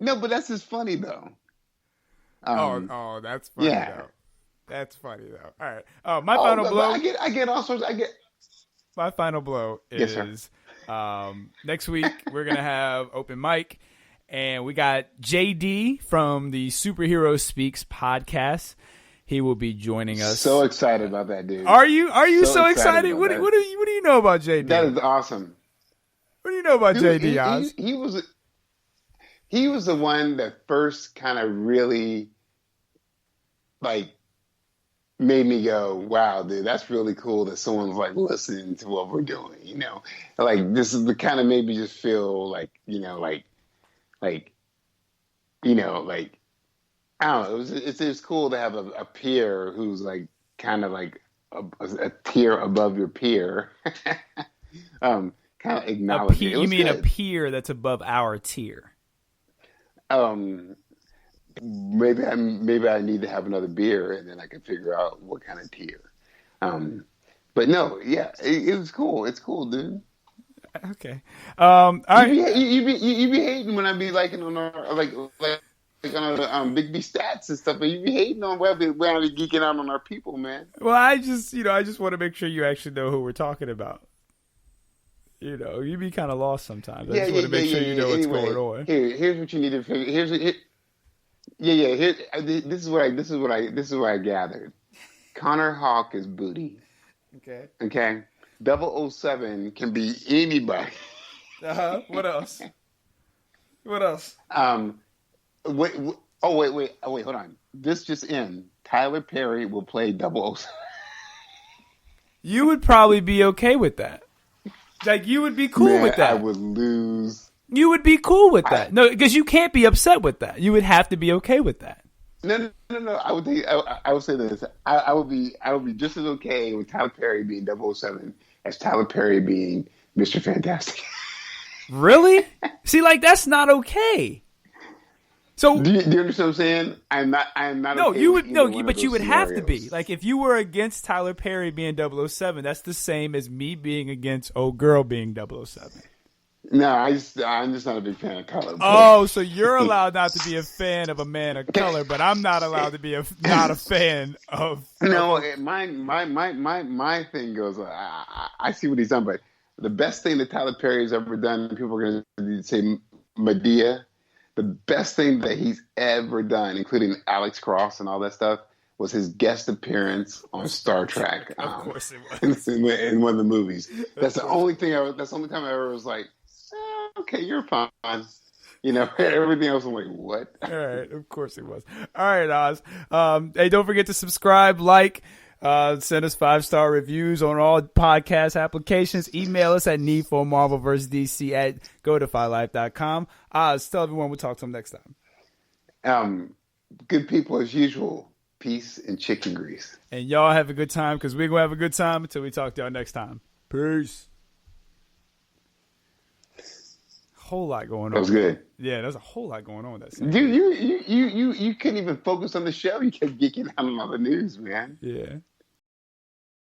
No, but that's just funny, though. That's funny, though. That's funny though. All right. My final blow. I get all sorts. My final blow is next week we're gonna have open mic, and we got JD from the Superhero Speaks podcast. He will be joining us. So excited about that, dude. Are you so excited? What do you know about JD? That is awesome. What do you know about JD, Oz? He was the one that first kind of really made me go, wow, dude, that's really cool that someone's listening to what we're doing, this is the kind of made me just feel I don't know, it's cool to have a peer who's kind of a tier above your peer. Kind of acknowledge it. You mean good. A peer that's above our tier? Maybe I need to have another beer and then I can figure out what kind of tier. But no, yeah, it was cool. It's cool, dude. Okay. All right. You be hating when I be liking on our on Big B stats and stuff, but you be hating on where I be geeking out on our people, man. Well, I just want to make sure you actually know who we're talking about. You be kind of lost sometimes. I just want to make sure you know what's going on. Here's what you need to figure. This is what I gathered. Connor Hawk is booty. Okay. 007 can be anybody. What else? Wait, hold on. This just in. Tyler Perry will play 007. You would probably be okay with that. You would be cool with that. I would lose. You would be cool with that. No, because you can't be upset with that. You would have to be okay with that. No. I would say this. I would be just as okay with Tyler Perry being 007 as Tyler Perry being Mr. Fantastic. Really? See, that's not okay. So do you understand what I'm saying? I'm not. No, okay you would with no, one but of you those would have to scenarios. be. If you were against Tyler Perry being 007, that's the same as me being against old girl being 007. No, I'm just not a big fan of color. Oh, so you're allowed not to be a fan of a man of color, but I'm not allowed to be not a fan of. No, my thing goes. I see what he's done, but the best thing that Tyler Perry has ever done, people are going to say Medea. The best thing that he's ever done, including Alex Cross and all that stuff, was his guest appearance on Star Trek. Of course it was. In one of the movies. That's the only thing. That's the only time I ever was like, okay, you're fine. Everything else I'm like, what? All right, of course it was. All right, Oz. Hey, don't forget to subscribe, send us 5-star reviews on all podcast applications. Email us at needformarvelvsdc@godefylife.com. Oz, tell everyone we'll talk to them next time. Good people as usual. Peace and chicken grease. And y'all have a good time because we're going to have a good time until we talk to y'all next time. Peace. Whole lot going on. That was good. Yeah, there's a whole lot going on with that scene. Dude, you couldn't even focus on the show. You kept geeking out on all the news, man. Yeah.